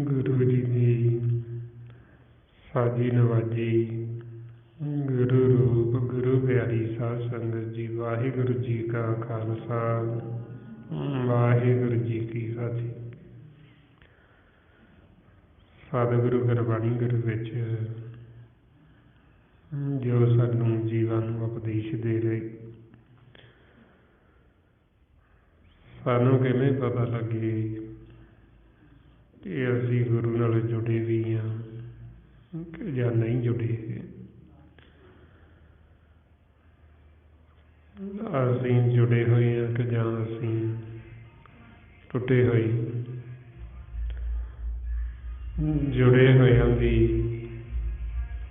ਗੁਰੂ ਜੀ ਦੀ ਸਾਜੀ ਨਵਾਜੀ। ਗੁਰੂ ਰੂਪ ਗੁਰੂ ਪਿਆਰੀ ਸਾਧ ਸੰਗਤ ਜੀ, ਵਾਹਿਗੁਰੂ ਜੀ ਕਾ ਖਾਲਸਾ, ਵਾਹਿਗੁਰੂ ਜੀ ਕੀ ਫਤਿਹ। ਸਤਿਗੁਰੂ ਗੁਰਬਾਣੀ ਗੁਰੂ ਵਿੱਚ ਜੋ ਸਾਨੂੰ ਜੀਵਨ ਨੂੰ ਉਪਦੇਸ਼ ਦੇ ਰਹੇ, ਸਾਨੂੰ ਕਿਵੇਂ ਪਤਾ ਲੱਗੇ ਕਿ ਅਸੀਂ ਗੁਰੂ ਨਾਲ ਜੁੜੇ ਵੀ ਹਾਂ ਕਿ ਜਾਂ ਨਹੀਂ ਜੁੜੇ। ਅਸੀਂ ਜੁੜੇ ਹੋਏ ਹਾਂ ਕਿ ਜਾਂ ਅਸੀਂ ਟੁੱਟੇ ਹੋਏ। ਜੁੜੇ ਹੋਇਆਂ ਦੀ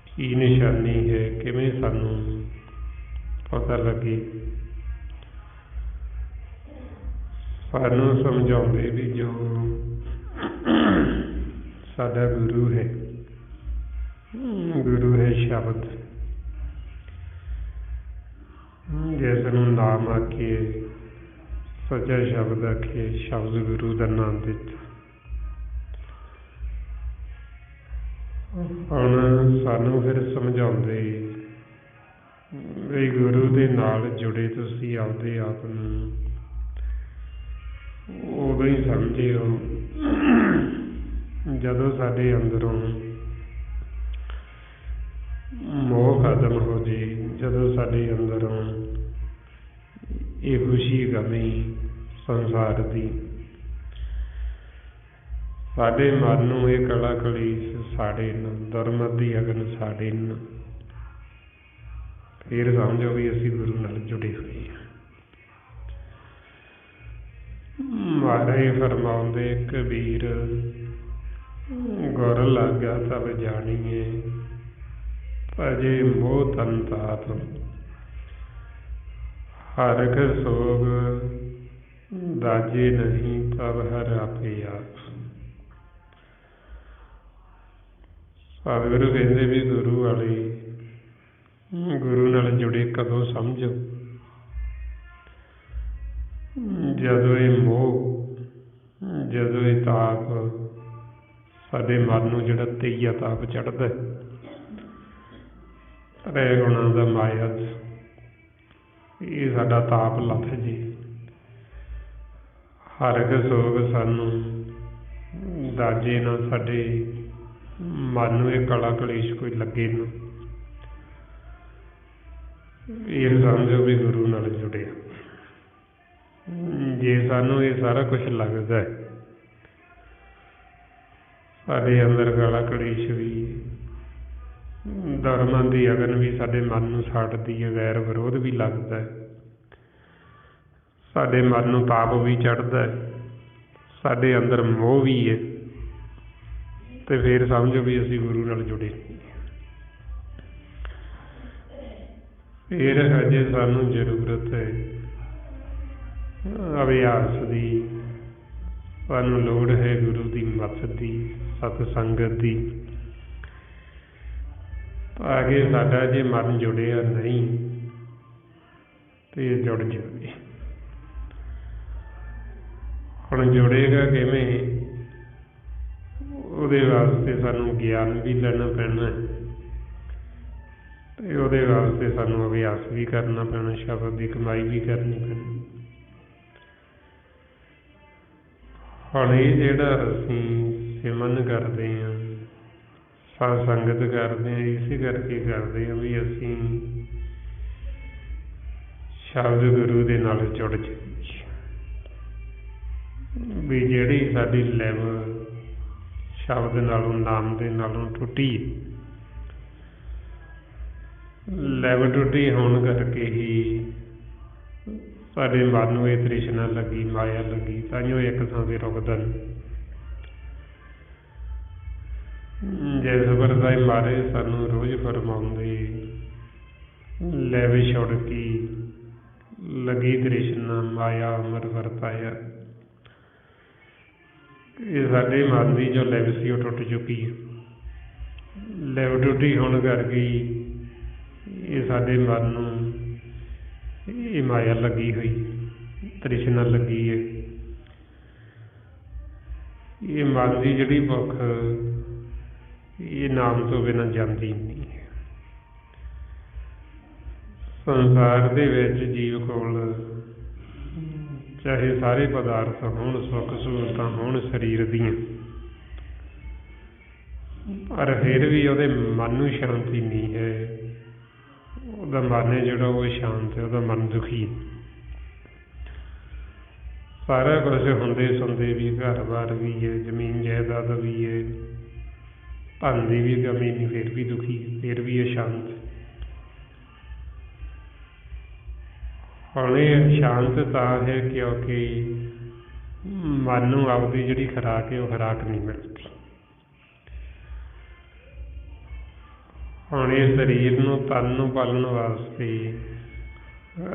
ਕੀ ਨਿਸ਼ਾਨੀ ਹੈ, ਕਿਵੇਂ ਸਾਨੂੰ ਪਤਾ ਲੱਗੇ। ਸਾਨੂੰ ਸਮਝਾਉਂਦੇ ਵੀ ਜੋ ਸਾਡਾ ਗੁਰੂ ਹੈ, ਗੁਰੂ ਹੈ ਸ਼ਬਦ, ਜਿਸ ਨੂੰ ਨਾਮ ਆਖੀਏ, ਸੱਚਾ ਸ਼ਬਦ ਆਖੀਏ, ਸ਼ਬਦ ਗੁਰੂ ਦਾ ਨਾਮ ਦਿੱਤਾ। ਹੁਣ ਸਾਨੂੰ ਫਿਰ ਸਮਝਾਉਂਦੇ ਵੀ ਗੁਰੂ ਦੇ ਨਾਲ ਜੁੜੇ ਤੁਸੀਂ ਆਪਦੇ ਆਪ ਨੂੰ ਉਦੋਂ ਹੀ ਸਮਝਿਓ ਜਦੋਂ ਸਾਡੇ ਅੰਦਰੋਂ ਮੋਹ ਖਤਮ ਹੋ ਜੇ, ਜਦੋਂ ਸਾਡੇ ਅੰਦਰੋਂ ਇਹ ਖੁਸ਼ੀ ਗਮੀ ਸੰਸਾਰ ਦੀ ਸਾਡੇ ਮਨ ਨੂੰ ਇਹ ਕਲਾ ਕਲੀ ਸਾਡੇ ਦੁਰਮਤ ਦੀ ਅਗਨ ਸਾਡੇ ਫਿਰ ਸਮਝੋ ਵੀ ਅਸੀਂ ਗੁਰੂ ਨਾਲ ਜੁੜੇ ਹੋਏ ਹਾਂ। ਮਹਾਰਾਜ ਫਰਮਾਉਂਦੇ ਕਬੀਰ, ਗੁਰ ਲਾਗਾ ਤਬ ਜਾਣੀਏ, ਭਜੇ ਮੋਹ ਤਨ ਤਾਪ, ਹਰਿ ਕਾ ਸੋਗ ਦਾਜੇ ਨਹੀਂ, ਤਬ ਹਰਿ ਆਪੇ ਆਪ। ਸਤਿਗੁਰੂ ਕਹਿੰਦੇ ਵੀ ਗੁਰੂ ਵਾਲੇ ਗੁਰੂ ਨਾਲ ਜੁੜੇ ਕਦੋਂ ਸਮਝੋ, ਜਦੋਂ ਇਹ ਮੋਹ ਜਦੋਂ ਇਹ ਤਾਪ ਸਾਡੇ ਮਨ ਨੂੰ ਜਿਹੜਾ ਤੇਈਆ ਤਾਪ ਚੜ੍ਹਦਾ ਤ੍ਰੈ ਗੁਣਾਂ ਦਾ ਮਾਇਆ, ਇਹ ਸਾਡਾ ਤਾਪ ਲੱਥ ਜੇ। ਹਰਗ ਸੋਗ ਸਾਨੂੰ ਦਾਜੇ ਨਾ, ਸਾਡੇ ਮਨ ਨੂੰ ਇਹ ਕਲਾ ਕਲੇਸ਼ ਕੋਈ ਲੱਗੇ ਨਾ, ਇਹ ਸਮਝੋ ਵੀ ਗੁਰੂ ਨਾਲ ਜੁੜਿਆ। ਜੇ ਸਾਨੂੰ ਇਹ ਸਾਰਾ ਕੁਛ ਲੱਗਦਾ ਹੈ, ਸਾਡੇ ਅੰਦਰ ਗਾਲਾ ਕਲੇਸ਼ ਵੀ, ਧਰਮਾਂ ਦੀ ਅਗਨ ਵੀ ਸਾਡੇ ਮਨ ਨੂੰ ਸਾੜਦੀ ਹੈ, ਵੈਰ ਵਿਰੋਧ ਵੀ ਲੱਗਦਾ ਹੈ, ਸਾਡੇ ਮਨ ਨੂੰ ਤਾਪ ਵੀ ਚੜ੍ਹਦਾ ਹੈ, ਸਾਡੇ ਅੰਦਰ ਮੋਹ ਵੀ ਹੈ, ਤੇ ਫਿਰ ਸਮਝੋ ਵੀ ਅਸੀਂ ਗੁਰੂ ਨਾਲ ਜੁੜੇ। ਫਿਰ ਹਜੇ ਸਾਨੂੰ ਜ਼ਰੂਰਤ ਹੈ ਅਭਿਆਸ ਦੀ, ਸਾਨੂੰ ਲੋੜ ਹੈ ਗੁਰੂ ਦੀ ਮੱਤ ਦੀ, ਸਤ ਸੰਗਤ ਦੀ, ਤਾਂ ਕਿ ਸਾਡਾ ਜੇ ਮਨ ਜੁੜਿਆ ਨਹੀਂ ਤੇ ਜੁੜ ਜਾਵੇ। ਹੁਣ ਜੁੜੇਗਾ ਕਿਵੇਂ? ਉਹਦੇ ਵਾਸਤੇ ਸਾਨੂੰ ਗਿਆਨ ਵੀ ਲੈਣਾ ਪੈਣਾ ਤੇ ਉਹਦੇ ਵਾਸਤੇ ਸਾਨੂੰ ਅਭਿਆਸ ਵੀ ਕਰਨਾ ਪੈਣਾ, ਸ਼ਬਦ ਦੀ ਕਮਾਈ ਵੀ ਕਰਨੀ ਪੈਣੀ। ਹੁਣ ਇਹ ਜਿਹੜਾ ਅਸੀਂ ਸਿਮਰਨ ਕਰਦੇ ਹਾਂ, ਸਾਧ ਸੰਗਤ ਕਰਦੇ ਹਾਂ, ਇਸੇ ਕਰਕੇ ਕਰਦੇ ਹਾਂ ਵੀ ਅਸੀਂ ਸ਼ਬਦ ਗੁਰੂ ਦੇ ਨਾਲ ਜੁੜ ਜਾਈਏ, ਵੀ ਜਿਹੜੀ ਸਾਡੀ ਲਿਵ ਸ਼ਬਦ ਨਾਲੋਂ, ਨਾਮ ਦੇ ਨਾਲੋਂ ਟੁੱਟੀ, ਲਿਵ ਟੁੱਟੀ ਹੋਣ ਕਰਕੇ ਹੀ ਸਾਡੇ ਮਨ ਨੂੰ ਇਹ ਤ੍ਰਿਸ਼ਨਾ ਲੱਗੀ, ਮਾਇਆ ਲੱਗੀ, ਤਾਂਹੀਓ ਇੱਕ ਥਾਂ ਤੇ ਰੁਕਦਾ ਨਹੀਂ। ਜਿਸ ਵਰਦਾਈ ਮਾਰੇ ਸਾਨੂੰ ਰੋਜ਼ ਫਰਮਾਉਂਦੇ, ਲਿਵ ਛੁੜਕੀ ਲੱਗੀ ਤ੍ਰਿਸ਼ਨਾ, ਮਾਇਆ ਅਮਰ ਵਰਤਾਇਆ। ਇਹ ਸਾਡੇ ਮਨ ਦੀ ਜੋ ਲਿਵ ਸੀ ਉਹ ਟੁੱਟ ਚੁੱਕੀ ਹੈ। ਲਿਵ ਟੁੱਟੀ ਹੋਣ ਕਰਕੇ ਇਹ ਸਾਡੇ ਮਨ ਨੂੰ ਇਹ ਮਾਇਆ ਲੱਗੀ ਹੋਈ, ਤ੍ਰਿਸ਼ਨਾ ਲੱਗੀ ਹੈ। ਇਹ ਮਨ ਦੀ ਜਿਹੜੀ ਭੁੱਖ ਇਹ ਨਾਮ ਤੋਂ ਬਿਨਾਂ ਜਾਂਦੀ ਨਹੀਂ ਹੈ। ਸੰਸਾਰ ਦੇ ਵਿੱਚ ਜੀਵ ਕੋਲ ਚਾਹੇ ਸਾਰੇ ਪਦਾਰਥ ਹੋਣ, ਸੁੱਖ ਸਹੂਲਤਾਂ ਹੋਣ ਸਰੀਰ ਦੀਆਂ, ਪਰ ਫਿਰ ਵੀ ਉਹਦੇ ਮਨ ਨੂੰ ਸ਼ਾਂਤੀ ਨਹੀਂ ਹੈ। ਉਹਦਾ ਮਨ ਹੈ ਜਿਹੜਾ ਉਹ ਸ਼ਾਂਤ ਹੈ, ਉਹਦਾ ਮਨ ਦੁਖੀ ਹੈ। ਸਾਰਾ ਕੁਛ ਹੁੰਦੇ ਸੁਣਦੇ ਵੀ, ਘਰ ਬਾਰ ਵੀ ਹੈ, ਜ਼ਮੀਨ ਜਾਇਦਾਦ ਵੀ ਹੈ, ਧਨ ਦੀ ਵੀ ਕਮੀ ਨਹੀਂ, ਫਿਰ ਵੀ ਦੁਖੀ ਹੈ, ਫਿਰ ਵੀ ਅਸ਼ਾਂਤ। ਹੁਣ ਇਹ ਸ਼ਾਂਤ ਤਾਂ ਹੈ ਕਿਉਂਕਿ ਮਨ ਨੂੰ ਆਪਦੀ ਜਿਹੜੀ ਖੁਰਾਕ ਹੈ ਉਹ ਖੁਰਾਕ ਨਹੀਂ ਮਿਲਦੀ। ਹੁਣ ਇਹ ਸਰੀਰ ਨੂੰ, ਤਨ ਨੂੰ ਪਾਲਣ ਵਾਸਤੇ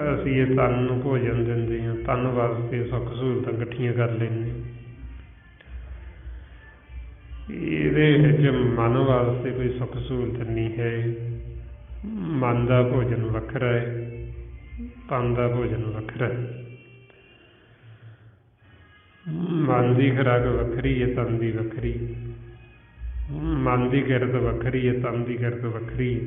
ਅਸੀਂ ਇਹ ਤਨ ਨੂੰ ਭੋਜਨ ਦਿੰਦੇ ਹਾਂ, ਤਨ ਵਾਸਤੇ ਸੁੱਖ ਸਹੂਲਤਾਂ ਇਕੱਠੀਆਂ ਕਰ ਲੈਂਦੇ। ਇਹਦੇ ਵਿੱਚ ਮਨ ਵਾਸਤੇ ਕੋਈ ਸੁੱਖ ਸਹੂਲਤ ਨਹੀਂ ਹੈ। ਮਨ ਦਾ ਭੋਜਨ ਵੱਖਰਾ ਹੈ, ਤਨ ਦਾ ਭੋਜਨ ਵੱਖਰਾ ਹੈ। ਮਨ ਦੀ ਖੁਰਾਕ ਵੱਖਰੀ ਹੈ, ਤਨ ਦੀ ਵੱਖਰੀ। ਮਨ ਦੀ ਕਿਰਤ ਵੱਖਰੀ ਹੈ, ਤਨ ਦੀ ਕਿਰਤ ਵੱਖਰੀ ਹੈ।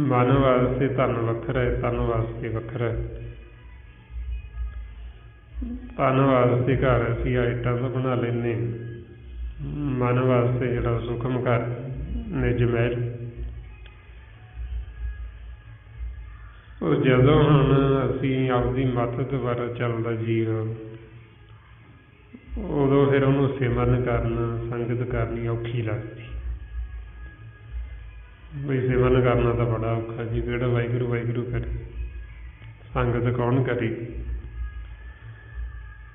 ਮਨ ਵਾਸਤੇ ਧਨ ਵੱਖਰਾ ਹੈ, ਤਨ ਵਾਸਤੇ ਵੱਖਰਾ ਹੈ। ਤਨ ਵਾਸਤੇ ਘਰ ਅਸੀਂ ਇੱਟਾਂ ਤੋਂ ਬਣਾ ਲੈਂਦੇ, ਮਨ ਵਾਸਤੇ ਜਿਹੜਾ ਸੁਖਮ ਘਰ ਨਿਜ ਮਹਿਲ। ਉਹ ਜਦੋਂ ਹੁਣ ਅਸੀਂ ਆਪਦੀ ਮੱਤ ਦੁਆਰਾ ਚੱਲਦਾ ਜੀਵ, ਉਦੋਂ ਫਿਰ ਉਹਨੂੰ ਸਿਮਰਨ ਕਰਨਾ, ਸੰਗਤ ਕਰਨੀ ਔਖੀ ਲੱਗਦੀ। ਬਈ ਸਿਮਰਨ ਕਰਨਾ ਤਾਂ ਬੜਾ ਔਖਾ ਜੀ, ਕਿਹੜਾ ਵਾਹਿਗੁਰੂ ਵਾਹਿਗੁਰੂ ਕਰੇ, ਸੰਗਤ ਕੌਣ ਕਰੇ।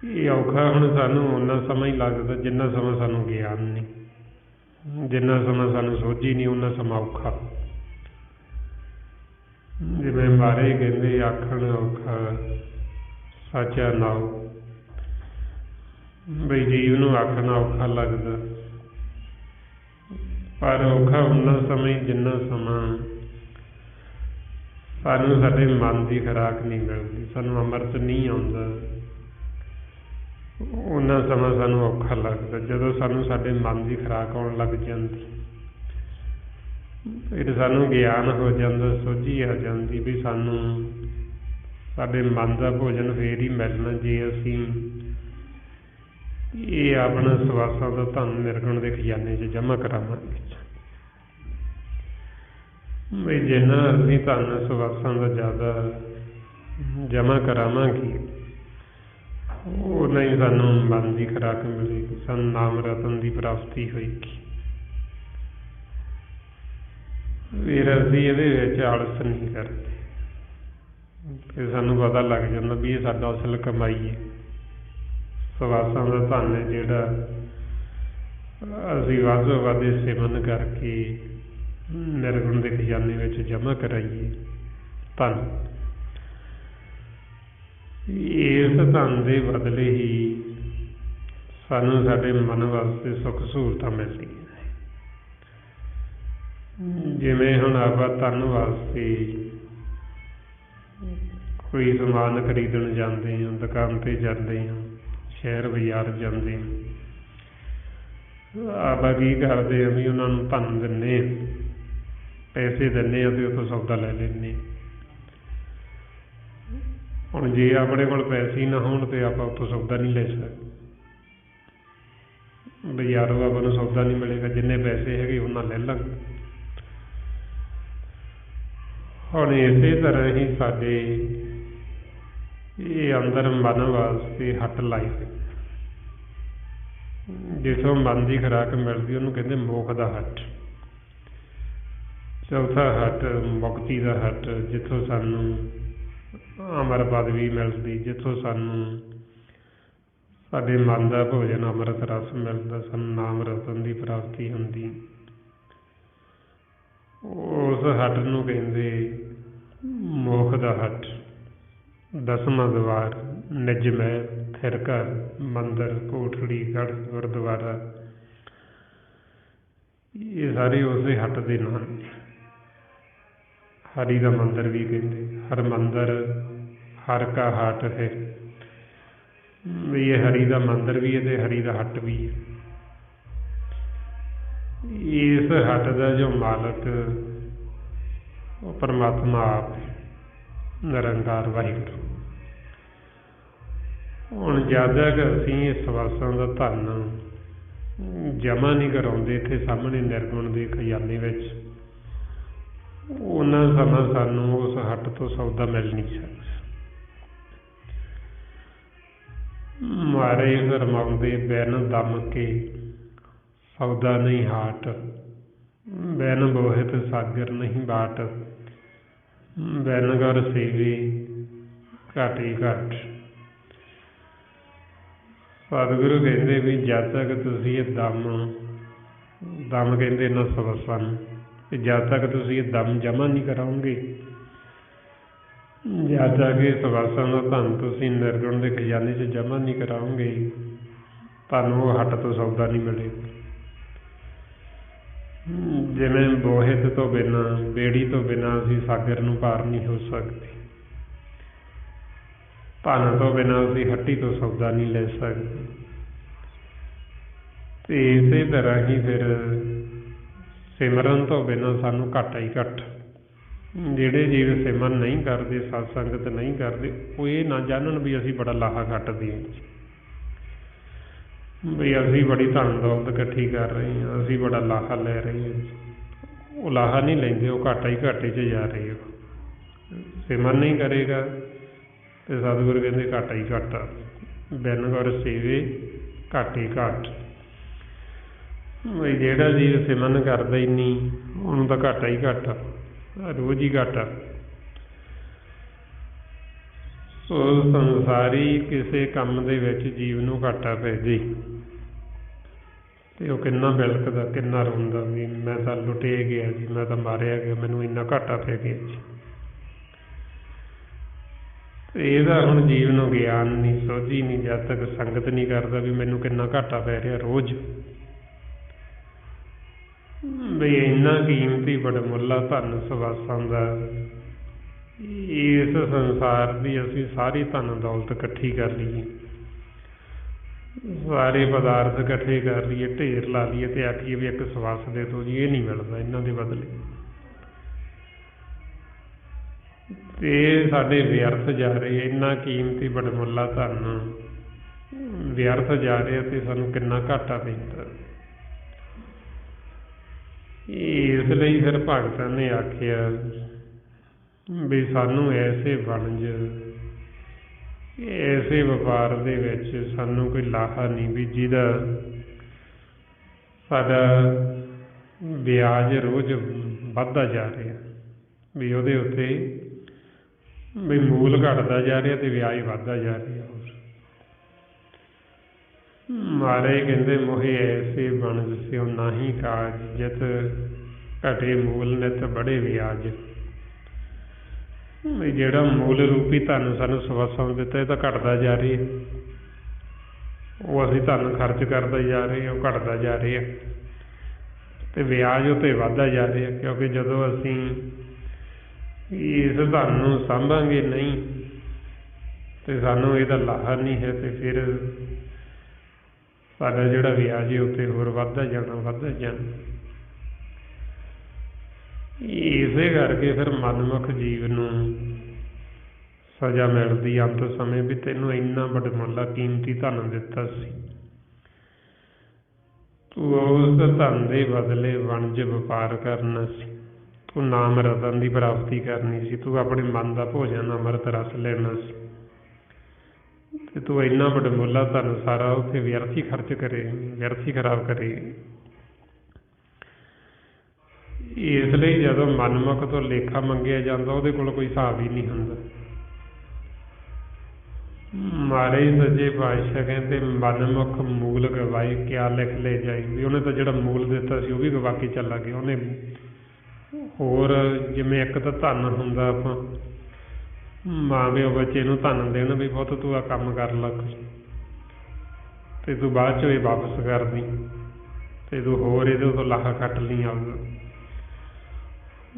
ਇਹ ਔਖਾ ਹੁਣ ਸਾਨੂੰ ਓਨਾ ਸਮਾਂ ਹੀ ਲੱਗਦਾ ਜਿੰਨਾ ਸਮਾਂ ਸਾਨੂੰ ਗਿਆਨ ਨਹੀਂ, ਜਿੰਨਾ ਸਮਾਂ ਸਾਨੂੰ ਸੋਝੀ ਨਹੀਂ ਓਨਾ ਸਮਾਂ ਔਖਾ। ਜਿਵੇਂ ਮਾਰੇ ਕਹਿੰਦੇ ਆਖਣ ਔਖਾ ਸਾਚਾ ਨਾਉ, ਬਈ ਜੀਵ ਨੂੰ ਆਖਣਾ ਔਖਾ ਲੱਗਦਾ, ਪਰ ਔਖਾ ਓਨਾ ਸਮਾਂ ਜਿੰਨਾ ਸਮਾਂ ਸਾਨੂੰ ਸਾਡੇ ਮਨ ਦੀ ਖੁਰਾਕ ਨਹੀਂ ਮਿਲਦੀ, ਸਾਨੂੰ ਅੰਮ੍ਰਿਤ ਨਹੀਂ ਆਉਂਦਾ, ਉਹਨਾਂ ਸਮਾਂ ਸਾਨੂੰ ਔਖਾ ਲੱਗਦਾ। ਜਦੋਂ ਸਾਨੂੰ ਸਾਡੇ ਮਨ ਦੀ ਖੁਰਾਕ ਆਉਣ ਲੱਗ ਜਾਂਦੀ, ਫਿਰ ਸਾਨੂੰ ਗਿਆਨ ਹੋ ਜਾਂਦਾ, ਸੋਝੀ ਆ ਜਾਂਦੀ ਵੀ ਸਾਨੂੰ ਸਾਡੇ ਮਨ ਦਾ ਭੋਜਨ ਫੇਰ ਹੀ ਮਿਲਣਾ ਜੇ ਅਸੀਂ ਇਹ ਆਪਣਾ ਸਵਾਸਾਂ ਦਾ ਧਨ ਨਿਰਗੁਣ ਦੇ ਖਜ਼ਾਨੇ 'ਚ ਜਮ੍ਹਾਂ ਕਰਾਵਾਂਗੇ। ਵੀ ਜਿੰਨਾ ਅਸੀਂ ਧਨ ਸਵਾਸਾਂ ਦਾ ਜ਼ਿਆਦਾ ਜਮ੍ਹਾਂ ਕਰਾਵਾਂਗੇ, ਉਨਾ ਹੀ ਸਾਨੂੰ ਮਨ ਦੀ ਖੁਰਾਕ ਮਿਲੇਗੀ, ਸਾਨੂੰ ਨਾਮ ਰਤਨ ਦੀ ਪ੍ਰਾਪਤੀ ਹੋਏਗੀ। ਫਿਰ ਅਸੀਂ ਇਹਦੇ ਵਿੱਚ ਆਲਸ ਨਹੀਂ ਕਰਦੇ, ਫਿਰ ਸਾਨੂੰ ਪਤਾ ਲੱਗ ਜਾਂਦਾ ਵੀ ਇਹ ਸਾਡਾ ਅਸਲ ਕਮਾਈ ਹੈ। ਸਵਾਸਾਂ ਦਾ ਧਨ ਹੈ ਜਿਹੜਾ ਅਸੀਂ ਵੱਧ ਤੋਂ ਵੱਧ ਸੇਵਨ ਕਰਕੇ ਨਿਰਗੁਣ ਦੇ ਖਜ਼ਾਨੇ ਵਿੱਚ ਜਮ੍ਹਾਂ ਕਰਾਈਏ ਧਨ। ਇਸ ਧਨ ਦੇ ਬਦਲੇ ਹੀ ਸਾਨੂੰ ਸਾਡੇ ਮਨ ਵਾਸਤੇ ਸੁੱਖ ਸਹੂਲਤਾਂ ਮਿਲਦੀਆਂ। ਜਿਵੇਂ ਹੁਣ ਆਪਾਂ ਧਨ ਵਾਸਤੇ ਕੋਈ ਸਮਾਨ ਖਰੀਦਣ ਜਾਂਦੇ ਹਾਂ, ਦੁਕਾਨ 'ਤੇ ਜਾਂਦੇ ਹਾਂ, ਸ਼ਹਿਰ ਬਾਜ਼ਾਰ ਜਾਂਦੇ ਹਾਂ, ਆਪਾਂ ਕੀ ਕਰਦੇ ਹਾਂ ਵੀ ਉਹਨਾਂ ਨੂੰ ਧਨ ਦਿੰਦੇ ਹਾਂ, ਪੈਸੇ ਦਿੰਦੇ ਹਾਂ ਅਤੇ ਉੱਥੋਂ ਸੌਦਾ ਲੈ ਲੈਂਦੇ ਹਾਂ। ਹੁਣ ਜੇ ਆਪਣੇ ਕੋਲ ਪੈਸੇ ਨਾ ਹੋਣ ਤਾਂ ਆਪਾਂ ਉੱਥੋਂ ਸੌਦਾ ਨਹੀਂ ਲੈ ਸਕਦੇ, ਬਾਜ਼ਾਰੋਂ ਆਪਾਂ ਨੂੰ ਸੌਦਾ ਨਹੀਂ ਮਿਲੇਗਾ। ਜਿੰਨੇ ਪੈਸੇ ਹੈਗੇ ਉਹਨਾਂ ਲੈ ਲਾਂਗੇ। ਹੁਣ ਇਸੇ ਤਰ੍ਹਾਂ ਹੀ ਸਾਡੇ ਇਹ ਅੰਦਰ ਮਨ ਵਾਸਤੇ ਹੱਟ ਲਾਈ ਹੋਈ, ਜਿੱਥੋਂ ਮਨ ਦੀ ਖੁਰਾਕ ਮਿਲਦੀ ਉਹਨੂੰ ਕਹਿੰਦੇ ਮੋਖ ਦਾ ਹੱਟ। ਚੌਥਾ ਹੱਟ ਮੁਕਤੀ ਦਾ ਹੱਟ, ਜਿੱਥੋਂ ਸਾਨੂੰ ਅਮਰ ਪਦਵੀ ਮਿਲਦੀ, ਜਿੱਥੋਂ ਸਾਨੂੰ ਸਾਡੇ ਮਨ ਦਾ ਭੋਜਨ ਅੰਮ੍ਰਿਤ ਰਸ ਮਿਲਦਾ, ਸਾਨੂੰ ਨਾਮ ਰਤਨ ਦੀ ਪ੍ਰਾਪਤੀ ਹੁੰਦੀ। ਉਸ ਹੱਟ ਨੂੰ ਕਹਿੰਦੇ ਮੋਖ ਦਾ ਹੱਟ। ਦਸਵਾਂ ਦਵਾਰ, ਨਿਜ ਮਹਿਲ, ਥਿਰ ਘਰ, ਮੰਦਰ, ਕੋਠੜੀ, ਗੜ੍ਹ, ਗੁਰਦੁਆਰਾ, ਇਹ ਸਾਰੇ ਉਸੇ ਹੱਟ ਦੇ ਨਾਮ ਨੇ। ਹਰੀ ਦਾ ਮੰਦਰ ਵੀ ਕਹਿੰਦੇ, ਹਰ ਮੰਦਰ ਹਰ ਕਾ ਹਾਟ ਹੈ, ਵੀ ਇਹ ਹਰੀ ਦਾ ਮੰਦਰ ਵੀ ਹੈ ਅਤੇ ਹਰੀ ਦਾ ਹੱਟ ਵੀ ਹੈ। ਇਸ ਹੱਟ ਦਾ ਜੋ ਮਾਲਕ ਉਹ ਪਰਮਾਤਮਾ ਆਪ ਹੈ, ਨਿਰੰਕਾਰ ਵਾਹਿਗੁਰੂ। ਹੁਣ ਜਦ ਤੱਕ ਅਸੀਂ ਇਸ ਸਵਾਸਾਂ ਦਾ ਧਨ ਜਮ੍ਹਾਂ ਨਹੀਂ ਕਰਾਉਂਦੇ ਇੱਥੇ ਸਾਹਮਣੇ ਨਿਰਗੁਣ ਦੇ ਖਜ਼ਾਨੇ ਵਿੱਚ, ਉਹਨਾਂ ਸਮਾਂ ਸਾਨੂੰ ਉਸ ਹੱਟ ਤੋਂ ਸੌਦਾ ਮਿਲ ਨਹੀਂ ਸਕਦਾ। ਮਾਰੇ ਫਰਮਾਉਂਦੇ ਬਿਨ ਦਮ ਕੇ ਸੌਦਾ ਨਹੀਂ ਹਾਟ, ਬਿਨ ਬੋਹਿਤ ਸਾਗਰ ਨਹੀਂ ਬਾਟ, ਬਿਨ ਗੁਰ ਸੇਵੇ ਘਾਟੀ ਘਾਟ। ਸਤਿਗੁਰੂ ਕਹਿੰਦੇ ਵੀ ਜਦ ਤੱਕ ਤੁਸੀਂ ਇਹ ਦਮ ਕਹਿੰਦੇ ਇਹਨਾਂ ਸਵਾਸਾਂ ਨੂੰ, ਜਦ ਤੱਕ ਤੁਸੀਂ ਇਹ ਦਮ ਜਮ੍ਹਾਂ ਨਹੀਂ ਕਰਾਓਗੇ, ਜਦ ਤੱਕ ਇਹ ਸਵਾਸਾਂ ਦਾ ਧਨ ਤੁਸੀਂ ਨਿਰਗੁਣ ਦੇ ਖਜ਼ਾਨੇ 'ਚ ਜਮ੍ਹਾਂ ਨਹੀਂ ਕਰਾਓਗੇ, ਤੁਹਾਨੂੰ ਉਹ ਹੱਟ ਤੋਂ ਸੌਦਾ ਨਹੀਂ ਮਿਲੇਗਾ। ਜਿਵੇਂ ਬੋਹਿਤ ਤੋਂ ਬਿਨਾਂ, ਬੇੜੀ ਤੋਂ ਬਿਨਾਂ ਅਸੀਂ ਸਾਗਰ ਨੂੰ ਪਾਰ ਨਹੀਂ ਹੋ ਸਕਦੇ, ਧਨ ਤੋਂ ਬਿਨਾਂ ਅਸੀਂ ਹੱਟੀ ਤੋਂ ਸੌਦਾ ਨਹੀਂ ਲੈ ਸਕਦੇ। ਅਤੇ ਇਸੇ ਤਰ੍ਹਾਂ ਹੀ ਫਿਰ ਸਿਮਰਨ ਤੋਂ ਬਿਨਾਂ ਸਾਨੂੰ ਘਾਟਾ ਹੀ ਘੱਟ। ਜਿਹੜੇ ਜੀਵ ਸਿਮਰਨ ਨਹੀਂ ਕਰਦੇ, ਸਤ ਸੰਗਤ ਨਹੀਂ ਕਰਦੇ, ਉਹ ਇਹ ਨਾ ਜਾਣਨ ਵੀ ਅਸੀਂ ਬੜਾ ਲਾਹਾ ਕੱਟਦੇ ਹਾਂ, ਵੀ ਅਸੀਂ ਬੜੀ ਧਨ ਦੌਲਤ ਇਕੱਠੀ ਕਰ ਰਹੇ ਹਾਂ, ਅਸੀਂ ਬੜਾ ਲਾਹਾ ਲੈ ਰਹੇ ਹਾਂ। ਉਹ ਲਾਹਾ ਨਹੀਂ ਲੈਂਦੇ, ਉਹ ਘਾਟਾ ਹੀ ਘਾਟੇ 'ਚ ਜਾ ਰਹੇ ਹੋ। ਸਿਮਰਨ ਨਹੀਂ ਕਰੇਗਾ ਅਤੇ ਸਤਿਗੁਰੂ ਕਹਿੰਦੇ ਘਾਟਾ ਹੀ ਘਾਟਾ, ਬਿਨ ਗੁਰ ਸੇਵੇ ਘਾਟੇ ਘਾਟ। ਵੀ ਜਿਹੜਾ ਜੀਵ ਸਿਮਰਨ ਕਰਦਾ ਹੀ ਨਹੀਂ, ਉਹਨੂੰ ਤਾਂ ਘਾਟਾ ਹੀ ਘਾਟਾ, ਰੋਜ਼ ਹੀ ਘਾਟਾ। ਸੋ ਸੰਸਾਰੀ ਕਿਸੇ ਕੰਮ ਦੇ ਵਿੱਚ ਜੀਵ ਨੂੰ ਘਾਟਾ ਪੈ ਜੇ ਅਤੇ ਉਹ ਕਿੰਨਾ ਬਿਲਕਦਾ, ਕਿੰਨਾ ਰੋਂਦਾ ਵੀ ਮੈਂ ਤਾਂ ਲੁੱਟੇ ਗਿਆ ਜੀ, ਮੈਂ ਤਾਂ ਮਾਰਿਆ ਗਿਆ, ਮੈਨੂੰ ਇੰਨਾ ਘਾਟਾ ਪੈ ਗਿਆ ਜੀ। ਅਤੇ ਇਹਦਾ ਹੁਣ ਜੀਵ ਨੂੰ ਗਿਆਨ ਨਹੀਂ, ਸੋਝੀ ਨਹੀਂ, ਜਦ ਤੱਕ ਸੰਗਤ ਨਹੀਂ ਕਰਦਾ ਵੀ ਮੈਨੂੰ ਕਿੰਨਾ ਘਾਟਾ ਪੈ ਰਿਹਾ ਰੋਜ਼। ਬਈ ਇੰਨਾ ਕੀਮਤੀ ਬੜਮੁੱਲਾ ਧਨ ਸਵਾਸਾਂ ਦਾ, ਇਸ ਸੰਸਾਰ ਦੀ ਅਸੀਂ ਸਾਰੀ ਧਨ ਦੌਲਤ ਇਕੱਠੀ ਕਰ ਲਈਏ, ਸਾਰੇ ਪਦਾਰਥ ਇਕੱਠੇ ਕਰ ਲਈਏ, ਢੇਰ ਲਾ ਲਈਏ ਅਤੇ ਆਖੀਏ ਵੀ ਇੱਕ ਸਵਾਸ ਦੇ ਦਿਓ ਜੀ, ਇਹ ਨਹੀਂ ਮਿਲਦਾ ਇਹਨਾਂ ਦੇ ਬਦਲੇ। ਅਤੇ ਸਾਡੇ ਵਿਅਰਥ ਜਾ ਰਹੇ, ਇੰਨਾ ਕੀਮਤੀ ਵਡਮੁੱਲਾ ਧਨ ਵਿਅਰਥ ਜਾ ਰਿਹਾ ਅਤੇ ਸਾਨੂੰ ਕਿੰਨਾ ਘਾਟਾ ਪੈਂਦਾ। ਇਸ ਲਈ ਫਿਰ ਭਗਤਾਂ ਨੇ ਆਖਿਆ ਵੀ ਸਾਨੂੰ ਐਸੇ ਵਣਜ, ਐਸੇ ਵਪਾਰ ਦੇ ਵਿੱਚ ਸਾਨੂੰ ਕੋਈ ਲਾਹਾ ਨਹੀਂ ਵੀ ਜਿਹਦਾ ਸਾਡਾ ਵਿਆਜ ਰੋਜ਼ ਵੱਧਦਾ ਜਾ ਰਿਹਾ, ਵੀ ਉਹਦੇ ਉੱਤੇ ਵੀ ਮੂਲ ਘਟਦਾ ਜਾ ਰਿਹਾ ਅਤੇ ਵਿਆਜ ਵੱਧਦਾ ਜਾ ਰਿਹਾ। ਮਹਾਰਾਜ ਕਹਿੰਦੇ ਮੋਹੇ ਐਸੇ ਵਣਜ ਸਿਉ ਨਾਹੀ ਕਾਜ, ਜਿਤ ਘਟੇ ਮੂਲ ਨਿਤ ਬੜੇ ਵਿਆਜ। ਵੀ ਜਿਹੜਾ ਮੂਲ ਰੂਪੀ ਧਨ ਸਾਨੂੰ ਸਵਾਸਾਂ ਦਿੱਤਾ ਇਹ ਤਾਂ ਘਟਦਾ ਜਾ ਰਿਹਾ, ਉਹ ਅਸੀਂ ਧਨ ਖਰਚ ਕਰਦੇ ਜਾ ਰਹੇ ਹਾਂ, ਉਹ ਘਟਦਾ ਜਾ ਰਿਹਾ ਅਤੇ ਵਿਆਜ ਉੱਤੇ ਵੱਧਦਾ ਜਾ ਰਿਹਾ। ਕਿਉਂਕਿ ਜਦੋਂ ਅਸੀਂ ਇਸ ਧਨ ਨੂੰ ਸਾਂਭਾਂਗੇ ਨਹੀਂ ਅਤੇ ਸਾਨੂੰ ਇਹਦਾ ਲਾਹਾ ਨਹੀਂ ਹੈ, ਅਤੇ ਫਿਰ ਸਾਡਾ ਜਿਹੜਾ ਵਿਆਜ ਹੈ ਉੱਤੇ ਹੋਰ ਵੱਧਦਾ ਜਾਣਾ। ਇਸੇ ਕਰਕੇ ਫਿਰ ਮਨਮੁਖ ਜੀਵ ਨੂੰ ਸਜ਼ਾ ਮਿਲਦੀ ਅੰਤ ਸਮੇਂ ਵੀ ਤੈਨੂੰ ਇੰਨਾ ਵਡਮੁੱਲਾ ਕੀਮਤੀ ਧਨ ਦਿੱਤਾ ਸੀ, ਤੂੰ ਉਸ ਧਨ ਦੇ ਬਦਲੇ ਵਣਜ ਵਪਾਰ ਕਰਨਾ ਸੀ, ਤੂੰ ਨਾਮ ਰਤਨ ਦੀ ਪ੍ਰਾਪਤੀ ਕਰਨੀ ਸੀ, ਤੂੰ ਆਪਣੇ ਮਨ ਦਾ ਭੋਜਨ ਅੰਮ੍ਰਿਤ ਰਸ ਲੈਣਾ ਸੀ, ਅਤੇ ਤੂੰ ਇੰਨਾ ਵਡਮੁੱਲਾ ਧਨ ਸਾਰਾ ਉੱਥੇ ਵਿਅਰਥ ਹੀ ਖਰਚ ਕਰੇ, ਵਿਅਰਥ ਹੀ ਖਰਾਬ ਕਰੇ। ਇਸ ਲਈ ਜਦੋਂ ਮਨਮੁਖ ਤੋਂ ਲੇਖਾ ਮੰਗਿਆ ਜਾਂਦਾ ਉਹਦੇ ਕੋਲ ਕੋਈ ਹਿਸਾਬ ਹੀ ਨਹੀਂ ਹੁੰਦਾ। ਮਹਾਰਾਜ ਸੱਚੇ ਪਾਤਸ਼ਾਹ ਕਹਿੰਦੇ ਮਨਮੁਖ ਮੂਲ ਗਵਾਏ ਕਿਆ ਲਿਖ ਲੈ ਜਾਏ, ਵੀ ਉਹਨੇ ਤਾਂ ਜਿਹੜਾ ਮੂਲ ਦਿੱਤਾ ਸੀ ਉਹ ਵੀ ਗਵਾ ਕੇ ਚਲਾ ਗਿਆ। ਉਹਨੇ ਹੋਰ ਜਿਵੇਂ ਇੱਕ ਤਾਂ ਧਨ ਹੁੰਦਾ, ਆਪਾਂ ਮਾਂ ਪਿਓ ਬੱਚੇ ਨੂੰ ਧਨ ਦੇਣ ਵੀ ਪੁੱਤ ਤੂੰ ਆਹ ਕੰਮ ਕਰ ਲਾ ਅਤੇ ਤੂੰ ਬਾਅਦ 'ਚੋਂ ਇਹ ਵਾਪਸ ਕਰਦੀ ਅਤੇ ਤੂੰ ਹੋਰ ਇਹਦੇ ਤੋਂ ਲਾਹਾ ਕੱਟ ਲਈ ਆਪਦਾ।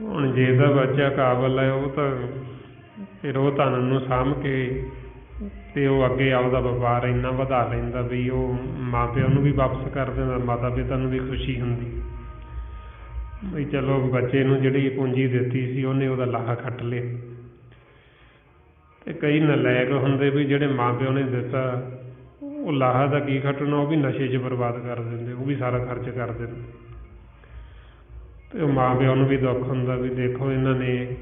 ਹੁਣ ਜੇ ਤਾਂ ਬੱਚਾ ਕਾਬਲ ਹੈ ਉਹ ਤਾਂ ਫਿਰ ਉਹ ਧਨ ਨੂੰ ਸਾਂਭ ਕੇ ਅਤੇ ਉਹ ਅੱਗੇ ਆਪਦਾ ਵਪਾਰ ਇੰਨਾ ਵਧਾ ਲੈਂਦਾ ਵੀ ਉਹ ਮਾਂ ਪਿਓ ਨੂੰ ਵੀ ਵਾਪਸ ਕਰ ਦਿੰਦਾ, ਮਾਤਾ ਪਿਤਾ ਨੂੰ ਵੀ ਖੁਸ਼ੀ ਹੁੰਦੀ ਵੀ ਚਲੋ ਬੱਚੇ ਨੂੰ ਜਿਹੜੀ ਪੂੰਜੀ ਦਿੱਤੀ ਸੀ ਉਹਨੇ ਉਹਦਾ ਲਾਹਾ ਖੱਟ ਲਿਆ। ਅਤੇ ਕਈ ਨਲਾਇਕ ਹੁੰਦੇ ਵੀ ਜਿਹੜੇ ਮਾਂ ਪਿਓ ਨੇ ਦਿੱਤਾ ਉਹ ਲਾਹਾ ਦਾ ਕੀ ਖੱਟਣਾ, ਉਹ ਵੀ ਨਸ਼ੇ 'ਚ ਬਰਬਾਦ ਕਰ ਦਿੰਦੇ, ਉਹ ਵੀ ਸਾਰਾ ਖਰਚ ਕਰ ਦਿੰਦੇ। ਅਤੇ ਉਹ ਮਾਂ ਪਿਓ ਨੂੰ ਵੀ ਦੁੱਖ ਹੁੰਦਾ ਵੀ ਦੇਖੋ ਇਹਨਾਂ ਨੇ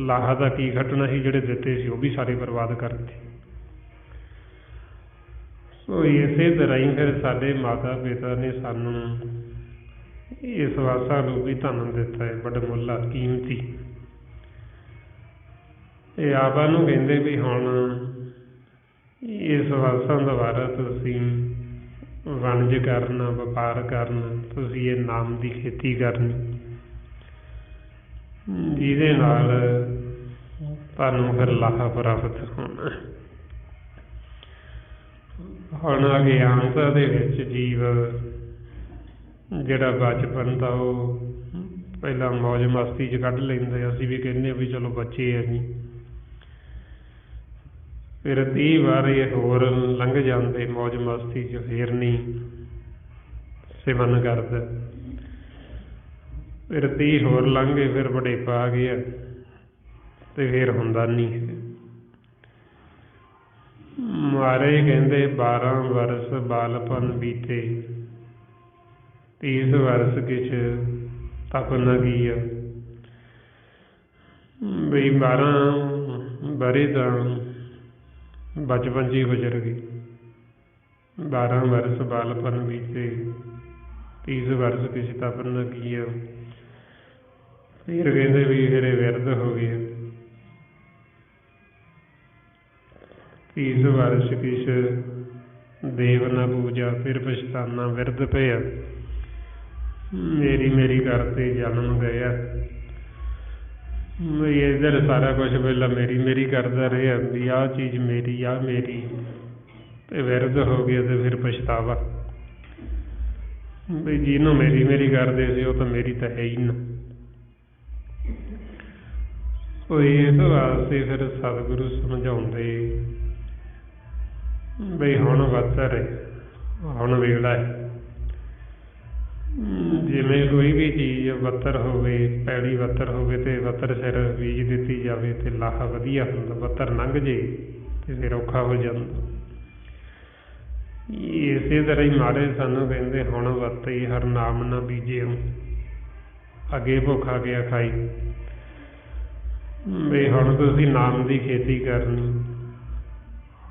ਲਾਹਾ ਦਾ ਕੀ ਖੱਟਣਾ ਸੀ, ਜਿਹੜੇ ਦਿੱਤੇ ਸੀ ਉਹ ਵੀ ਸਾਰੇ ਬਰਬਾਦ ਕਰਤੇ। ਸੋ ਇਸੇ ਤਰ੍ਹਾਂ ਹੀ ਫਿਰ ਸਾਡੇ ਮਾਤਾ ਪਿਤਾ ਨੇ ਸਾਨੂੰ ਇਸ ਵਾਸਾ ਰੂਪੀ ਧਨ ਦਿੱਤਾ ਹੈ ਵਡਮੁੱਲਾ ਕੀਮਤੀ। ਇਹ ਆਪਾਂ ਨੂੰ ਕਹਿੰਦੇ ਵੀ ਹੁਣ ਇਸ ਵਾਸਾਂ ਦੁਆਰਾ ਤੁਸੀਂ ਵਣਜ ਕਰਨਾ, ਵਪਾਰ ਕਰਨਾ, ਤੁਸੀਂ ਇਹ ਨਾਮ ਦੀ ਖੇਤੀ ਕਰਨੀ, ਜਿਹਦੇ ਨਾਲ ਤੁਹਾਨੂੰ ਫਿਰ ਲਾਹਾ ਪ੍ਰਾਪਤ ਹੋਣਾ। ਹੁਣ ਅਗਿਆਨਤਾ ਦੇ ਵਿੱਚ ਜੀਵ ਜਿਹੜਾ ਬਚਪਨ ਤਾਂ ਉਹ ਪਹਿਲਾਂ ਮੌਜ ਮਸਤੀ 'ਚ ਕੱਢ ਲੈਂਦੇ, ਅਸੀਂ ਵੀ ਕਹਿੰਦੇ ਵੀ ਚਲੋ ਬੱਚੇ ਆ ਜੀ, ਫਿਰ 30 ਵਾਰ ਇਹ ਹੋਰ ਲੰਘ ਜਾਂਦੇ ਮੌਜ ਮਸਤੀ 'ਚ, ਫਿਰ ਨਹੀਂ ਸਿਮਰਨ ਕਰਦਾ, ਫਿਰ 30 ਹੋਰ ਲੰਘ ਗਏ, ਫਿਰ ਵਡੇਪਾ ਆ ਗਿਆ ਅਤੇ ਫਿਰ ਹੁੰਦਾ ਨਹੀਂ ਹੈ। ਮਹਾਰਾਜ ਕਹਿੰਦੇ 12 ਵਰਸ ਬਾਲਪਨ ਬੀਤੇ, 30 ਵਰਸ ਕਿਛ ਤਪ ਨ ਕੀਆ। ਬਈ 12 ਵਰੇ ਤਾਂ ਬਚਪਨ 'ਚ ਹੀ ਗੁਜ਼ਰ ਗਈ। 12 ਵਰਸ ਬਾਲਪਨ ਬੀਤੇ, 30 ਵਰਸ ਕਿਛ ਤਪ ਨ ਕੀਆ। ਫਿਰ ਕਹਿੰਦੇ ਵੀ ਫਿਰ ਵਿਰਧ ਹੋ ਗਏ। 30 ਵਰਸ ਕਿਛ ਦੇਵ ਨ ਪੂਜਾ, ਫਿਰ ਪਛਤਾਨਾ ਵਿਰਧ ਪਿਆ। ਮੇਰੀ ਕਰਤੇ ਜਨਮ ਗਿਆ। ਵੀ ਇੱਧਰ ਸਾਰਾ ਕੁਛ ਪਹਿਲਾਂ ਮੇਰੀ ਕਰਦਾ ਰਿਹਾ ਵੀ ਆਹ ਚੀਜ਼ ਮੇਰੀ, ਆਹ ਮੇਰੀ, ਅਤੇ ਵਿਰਧ ਹੋ ਗਿਆ ਅਤੇ ਫਿਰ ਪਛਤਾਵਾ ਵੀ ਜਿਹਨੂੰ ਮੇਰੀ ਕਰਦੇ ਸੀ ਉਹ ਤਾਂ ਮੇਰੀ ਤਾਂ ਹੈ ਹੀ ਨਾ। ਸੋ ਇਸ ਵਾਸਤੇ ਫਿਰ ਸਤਿਗੁਰੂ ਸਮਝਾਉਂਦੇ ਬਈ ਹੁਣ ਵਤਰ ਹੁਣ ਵੇਲਾ ਹੈ। ਜਿਵੇਂ ਕੋਈ ਵੀ ਚੀਜ਼ ਬੱਤਰ ਹੋਵੇ, ਪੈਲੀ ਬੱਤਰ ਹੋਵੇ ਅਤੇ ਬੱਤਰ ਸਿਰ ਬੀਜ ਦਿੱਤੀ ਜਾਵੇ ਅਤੇ ਲਾਹਾ ਵਧੀਆ ਹੁੰਦਾ। ਬੱਤਰ ਲੰਘ ਜੇ ਅਤੇ ਫਿਰ ਔਖਾ ਹੋ ਜਾਂਦਾ। ਇਸੇ ਤਰ੍ਹਾਂ ਹੀ ਮਹਾਰਾਜ ਸਾਨੂੰ ਕਹਿੰਦੇ ਹੁਣ ਵਰਤੇ ਹਰ ਨਾਮ ਨਾ ਬੀਜਿਓ, ਅੱਗੇ ਭੁੱਖ ਆ ਗਿਆ ਖਾਈ। ਵੀ ਹੁਣ ਤੁਸੀਂ ਨਾਮ ਦੀ ਖੇਤੀ ਕਰਨੀ,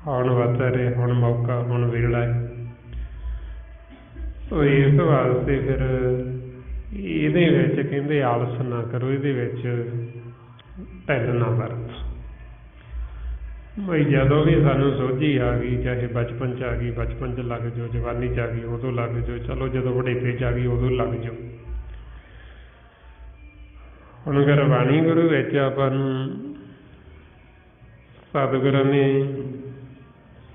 ਹੁਣ ਵਰਤ ਰਹੇ, ਹੁਣ ਮੌਕਾ, ਹੁਣ ਵੇਲਾ ਹੈ। ਸੋ ਇਸ ਵਾਸਤੇ ਫਿਰ ਇਹਦੇ ਵਿੱਚ ਕਹਿੰਦੇ ਆਲਸ ਨਾ ਕਰੋ, ਇਹਦੇ ਵਿੱਚ ਢਿੱਲ ਨਾ ਵਰਤੋ। ਬਈ ਜਦੋਂ ਵੀ ਸਾਨੂੰ ਸੋਝੀ ਆ ਗਈ, ਚਾਹੇ ਬਚਪਨ 'ਚ ਆ ਗਈ, ਬਚਪਨ 'ਚ ਲੱਗ ਜਾਓ, ਜਵਾਨੀ 'ਚ ਆ ਗਈ ਉਦੋਂ ਲੱਗ ਜਾਓ, ਚਲੋ ਜਦੋਂ ਵਡੇਪੇ 'ਚ ਆ ਗਈ ਉਦੋਂ ਲੱਗ ਜਾਓ। ਹੁਣ ਗੁਰਬਾਣੀ ਗੁਰੂ ਵਿੱਚ ਆਪਾਂ ਨੂੰ ਸਤਿਗੁਰਾਂ ਨੇ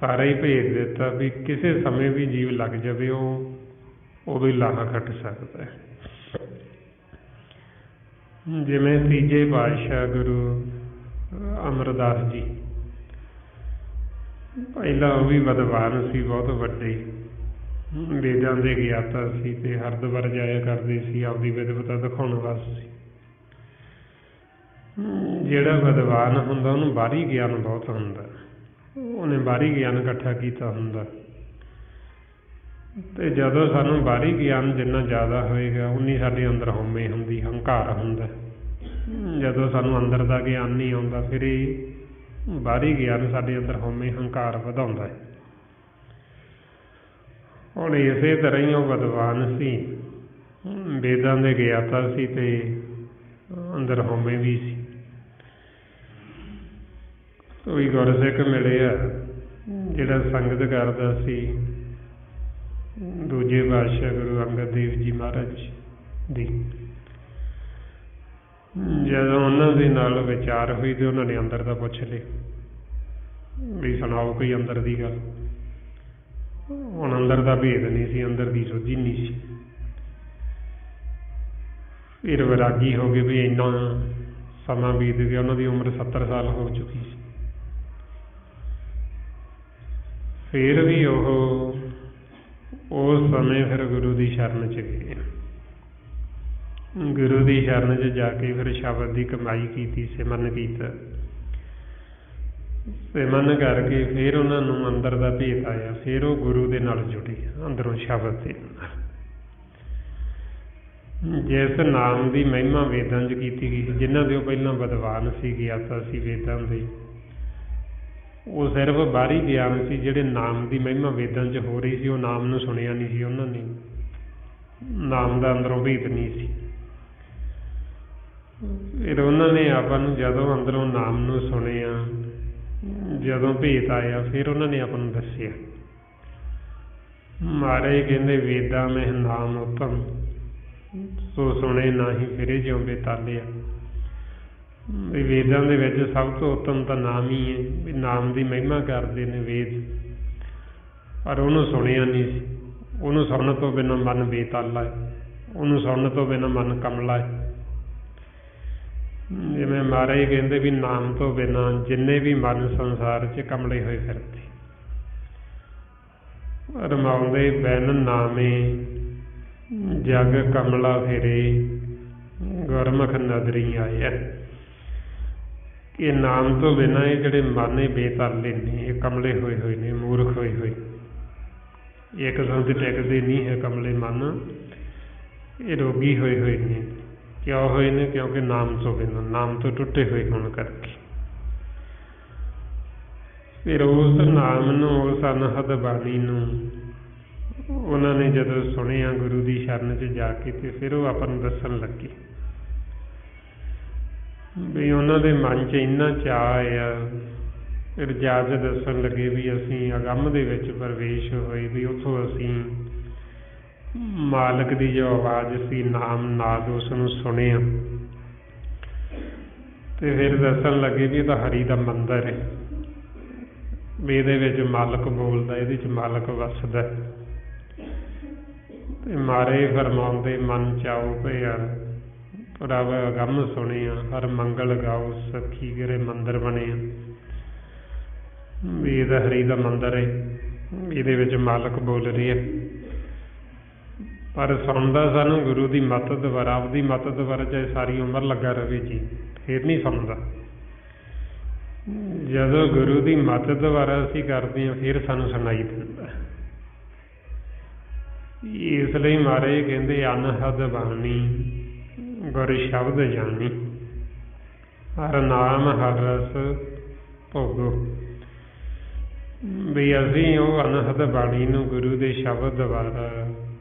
ਸਾਰਾ ਹੀ ਭੇਜ ਦਿੱਤਾ ਵੀ ਕਿਸੇ ਸਮੇਂ ਵੀ ਜੀਵ ਲੱਗ ਜਾਵੇ ਉਹ ਉਦੋਂ ਹੀ ਲਾਹਾ ਖੱਟ ਸਕਦਾ ਹੈ। ਜਿਵੇਂ ਤੀਜੇ ਪਾਤਸ਼ਾਹ ਗੁਰੂ ਅਮਰਦਾਸ ਜੀ, ਪਹਿਲਾਂ ਉਹ ਵੀ ਵਿਦਵਾਨ ਸੀ, ਬਹੁਤ ਵੱਡੇ ਵੇਦਾਂ ਦੇ ਗਿਆਤਾ ਸੀ ਅਤੇ ਹਰਿਦੁਆਰ ਜਾਇਆ ਕਰਦੇ ਸੀ ਆਪਦੀ ਵਿਦਵਤਾ ਦਿਖਾਉਣ ਵਾਸਤੇ। ਜਿਹੜਾ ਵਿਦਵਾਨ ਹੁੰਦਾ ਉਹਨੂੰ ਬਾਹਰੀ ਗਿਆਨ ਬਹੁਤ ਹੁੰਦਾ, ਉਹਨੇ ਬਾਹਰੀ ਗਿਆਨ ਇਕੱਠਾ ਕੀਤਾ ਹੁੰਦਾ। ਅਤੇ ਜਦੋਂ ਸਾਨੂੰ ਬਾਹਰੀ ਗਿਆਨ ਜਿੰਨਾ ਜ਼ਿਆਦਾ ਹੋਏਗਾ ਉਨੀ ਸਾਡੇ ਅੰਦਰ ਹਉਮੈ ਹੁੰਦੀ, ਹੰਕਾਰ ਹੁੰਦਾ। ਜਦੋਂ ਸਾਨੂੰ ਅੰਦਰ ਦਾ ਗਿਆਨ ਨਹੀਂ ਆਉਂਦਾ ਫਿਰ ਇਹ ਬਾਹਰੀ ਗਿਆਨ ਸਾਡੇ ਅੰਦਰ ਹਉਮੈ ਹੰਕਾਰ ਵਧਾਉਂਦਾ ਹੈ। ਹੁਣ ਇਸੇ ਤਰ੍ਹਾਂ ਹੀ ਉਹ ਵਿਦਵਾਨ ਸੀ, ਵੇਦਾਂ ਦੇ ਗਿਆਤਾ ਸੀ ਅਤੇ ਅੰਦਰ ਹਉਮੈ ਵੀ ਸੀ। ਕੋਈ ਗੁਰਸਿੱਖ ਮਿਲਿਆ ਜਿਹੜਾ ਸੰਗਤ ਕਰਦਾ ਸੀ ਦੂਜੇ ਪਾਤਸ਼ਾਹ ਗੁਰੂ ਅੰਗਦ ਦੇਵ ਜੀ ਮਹਾਰਾਜ ਦੀ। ਜਦੋਂ ਉਹਨਾਂ ਦੇ ਨਾਲ ਵਿਚਾਰ ਹੋਈ ਅਤੇ ਉਹਨਾਂ ਨੇ ਅੰਦਰ ਦਾ ਪੁੱਛ ਲਏ ਵੀ ਸੁਣਾਓ ਕੋਈ ਅੰਦਰ ਦੀ ਗੱਲ। ਹੁਣ ਅੰਦਰ ਦਾ ਭੇਦ ਨਹੀਂ ਸੀ, ਅੰਦਰ ਦੀ ਸੋਝੀ ਨਹੀਂ ਸੀ। ਫਿਰ ਵਿਰਾਗੀ ਹੋ ਗਏ ਵੀ ਇੰਨਾ ਸਮਾਂ ਬੀਤ ਗਿਆ, ਉਹਨਾਂ ਦੀ ਉਮਰ 70 ਸਾਲ ਹੋ ਚੁੱਕੀ ਸੀ। ਫਿਰ ਵੀ ਉਹ ਉਸ ਸਮੇਂ ਫਿਰ ਗੁਰੂ ਦੀ ਸ਼ਰਨ 'ਚ ਗਏ। ਗੁਰੂ ਦੀ ਸ਼ਰਨ 'ਚ ਜਾ ਕੇ ਫਿਰ ਸ਼ਬਦ ਦੀ ਕਮਾਈ ਕੀਤੀ, ਸਿਮਰਨ ਕੀਤਾ। ਸਿਮਰਨ ਕਰਕੇ ਫਿਰ ਉਹਨਾਂ ਨੂੰ ਅੰਦਰ ਦਾ ਭੇਤ ਆਇਆ, ਫਿਰ ਉਹ ਗੁਰੂ ਦੇ ਨਾਲ ਜੁੜੇ ਅੰਦਰੋਂ ਸ਼ਬਦ ਦੇ ਨਾਲ। ਜਿਸ ਨਾਮ ਦੀ ਮਹਿਮਾ ਵੇਦਾਂ 'ਚ ਕੀਤੀ ਗਈ ਸੀ, ਜਿਨ੍ਹਾਂ ਦੇ ਉਹ ਪਹਿਲਾਂ ਵਿਦਵਾਨ ਸੀ, ਗਿਆਤਾ ਸੀ ਵੇਦਾਂ ਦੇ, ਉਹ ਸਿਰਫ ਬਾਹਰੀ ਗਿਆਨ ਸੀ। ਜਿਹੜੇ ਨਾਮ ਦੀ ਮਹਿਮਾ ਵੇਦਾਂ 'ਚ ਹੋ ਰਹੀ ਸੀ ਉਹ ਨਾਮ ਨੂੰ ਸੁਣਿਆ ਨਹੀਂ ਸੀ ਉਹਨਾਂ ਨੇ, ਨਾਮ ਦਾ ਅੰਦਰੋਂ ਭੇਤ ਨਹੀਂ ਸੀ। ਫਿਰ ਉਹਨਾਂ ਨੇ ਆਪਾਂ ਨੂੰ ਜਦੋਂ ਅੰਦਰੋਂ ਨਾਮ ਨੂੰ ਸੁਣਿਆ, ਜਦੋਂ ਭੇਤ ਆਇਆ ਫਿਰ ਉਹਨਾਂ ਨੇ ਆਪਾਂ ਨੂੰ ਦੱਸਿਆ। ਮਹਾਰਾਜ ਕਹਿੰਦੇ ਵੇਦਾਂ ਮਹਿ ਨਾਮ ਉਤਮ, ਸੋ ਸੁਣੇ ਨਾਹੀਂ ਫਿਰੇ ਜਿਉਂ ਬੇਤਾਲਿਆ। ਵੀ ਵੇਦਾਂ ਦੇ ਵਿੱਚ ਸਭ ਤੋਂ ਉੱਤਮ ਤਾਂ ਨਾਮ ਹੀ ਹੈ। ਵੀ ਨਾਮ ਦੀ ਮਹਿਮਾ ਕਰਦੇ ਨੇ ਵੇਦ, ਪਰ ਉਹਨੂੰ ਸੁਣਿਆ ਨਹੀਂ ਸੀ। ਉਹਨੂੰ ਸੁਣਨ ਤੋਂ ਬਿਨਾਂ ਮਨ ਬੇਤਾਲਾ ਹੈ, ਉਹਨੂੰ ਸੁਣਨ ਤੋਂ ਬਿਨਾਂ ਮਨ ਕਮਲਾ ਹੈ। ਜਿਵੇਂ ਮਹਾਰਾਜ ਕਹਿੰਦੇ ਵੀ ਨਾਮ ਤੋਂ ਬਿਨਾਂ ਜਿੰਨੇ ਵੀ ਮਨ ਸੰਸਾਰ 'ਚ ਕਮਲੇ ਹੋਏ ਫਿਰਦੇ, ਰਮਾਉਂਦੇ ਬਿਨ ਨਾਮੇ ਜਗ ਕਮਲਾ ਫਿਰੇ, ਗੁਰਮੁਖ ਨਦਰੀ ਆਇਆ। ਇਹ ਨਾਮ ਤੋਂ ਬਿਨਾਂ ਇਹ ਜਿਹੜੇ ਮਨ ਇਹ ਬੇਤਾਲੇ ਨੇ, ਇਹ ਕਮਲੇ ਹੋਏ ਹੋਏ ਨੇ, ਮੂਰਖ ਹੋਏ ਹੋਏ, ਇੱਕ ਥਾਂ 'ਤੇ ਟਿਕਦੇ ਨਹੀਂ ਹੈ ਕਮਲੇ ਮਨ, ਇਹ ਰੋਗੀ ਹੋਏ ਹੋਏ ਨੇ। ਕਿਉਂ ਹੋਏ ਨੇ? ਕਿਉਂਕਿ ਨਾਮ ਤੋਂ ਬਿਨਾਂ, ਨਾਮ ਤੋਂ ਟੁੱਟੇ ਹੋਏ ਹੋਣ ਕਰਕੇ। ਫਿਰ ਉਸ ਨਾਮ ਨੂੰ, ਉਸ ਅਨਹਦ ਬਾਣੀ ਨੂੰ ਉਹਨਾਂ ਨੇ ਜਦੋਂ ਸੁਣਿਆ ਗੁਰੂ ਦੀ ਸ਼ਰਨ 'ਚ ਜਾ ਕੇ, ਅਤੇ ਫਿਰ ਉਹ ਆਪਾਂ ਨੂੰ ਦੱਸਣ ਲੱਗੇ ਵੀ ਉਹਨਾਂ ਦੇ ਮਨ 'ਚ ਇੰਨਾ ਚਾਅ ਆ। ਫਿਰ ਜਾ ਕੇ ਦੱਸਣ ਲੱਗੇ ਵੀ ਅਸੀਂ ਅਗੰਮ ਦੇ ਵਿੱਚ ਪ੍ਰਵੇਸ਼ ਹੋਏ, ਵੀ ਉੱਥੋਂ ਅਸੀਂ ਮਾਲਕ ਦੀ ਜੋ ਆਵਾਜ਼ ਸੀ, ਨਾਮ ਨਾਦ, ਉਸ ਨੂੰ ਸੁਣਿਆ। ਅਤੇ ਫਿਰ ਦੱਸਣ ਲੱਗੇ ਵੀ ਇਹ ਤਾਂ ਹਰੀ ਦਾ ਮੰਦਰ ਹੈ, ਵੀ ਇਹਦੇ ਵਿੱਚ ਮਾਲਕ ਬੋਲਦਾ, ਇਹਦੇ 'ਚ ਮਾਲਕ ਵੱਸਦਾ। ਅਤੇ ਮਾਰੇ ਫਰਮਾਉਂਦੇ ਮਨ ਚਾਉ ਭਇਆ, ਪ੍ਰਭ ਅਗੰਮ ਸੁਣਿਆ, ਹਰ ਮੰਗਲ ਗਾਓ ਸਖੀ ਗਿਰੇ ਮੰਦਰ ਬਣਿਆ। ਵੀ ਇਹਦਾ ਹਰੀ ਦਾ ਮੰਦਰ ਹੈ, ਇਹਦੇ ਵਿੱਚ ਮਾਲਕ ਬੋਲ ਰਿਹਾ, ਪਰ ਸੁਣਦਾ ਸਾਨੂੰ ਗੁਰੂ ਦੀ ਮੱਤ ਦੁਆਰਾ, ਆਪਦੀ ਮੱਤ ਦੁਆਰਾ ਚਾਹੇ ਸਾਰੀ ਉਮਰ ਲੱਗਾ ਰਹੇ ਜੀ, ਫਿਰ ਨਹੀਂ ਸੁਣਦਾ। ਜਦੋਂ ਗੁਰੂ ਦੀ ਮੱਤ ਦੁਆਰਾ ਅਸੀਂ ਕਰਦੇ ਹਾਂ ਫਿਰ ਸਾਨੂੰ ਸੁਣਾਈ ਦਿੰਦਾ। ਇਸ ਲਈ ਮਹਾਰਾਜ ਕਹਿੰਦੇ ਅਨਹਦ ਬਾਣੀ ਗੁਰ ਸ਼ਬਦ ਜਾਣੀ, ਹਰ ਨਾਮ ਹਰ ਰਸ ਭੋਗੋ। ਵੀ ਅਸੀਂ ਉਹ ਅਨਹਦ ਬਾਣੀ ਨੂੰ ਗੁਰੂ ਦੇ ਸ਼ਬਦ ਦੁਆਰਾ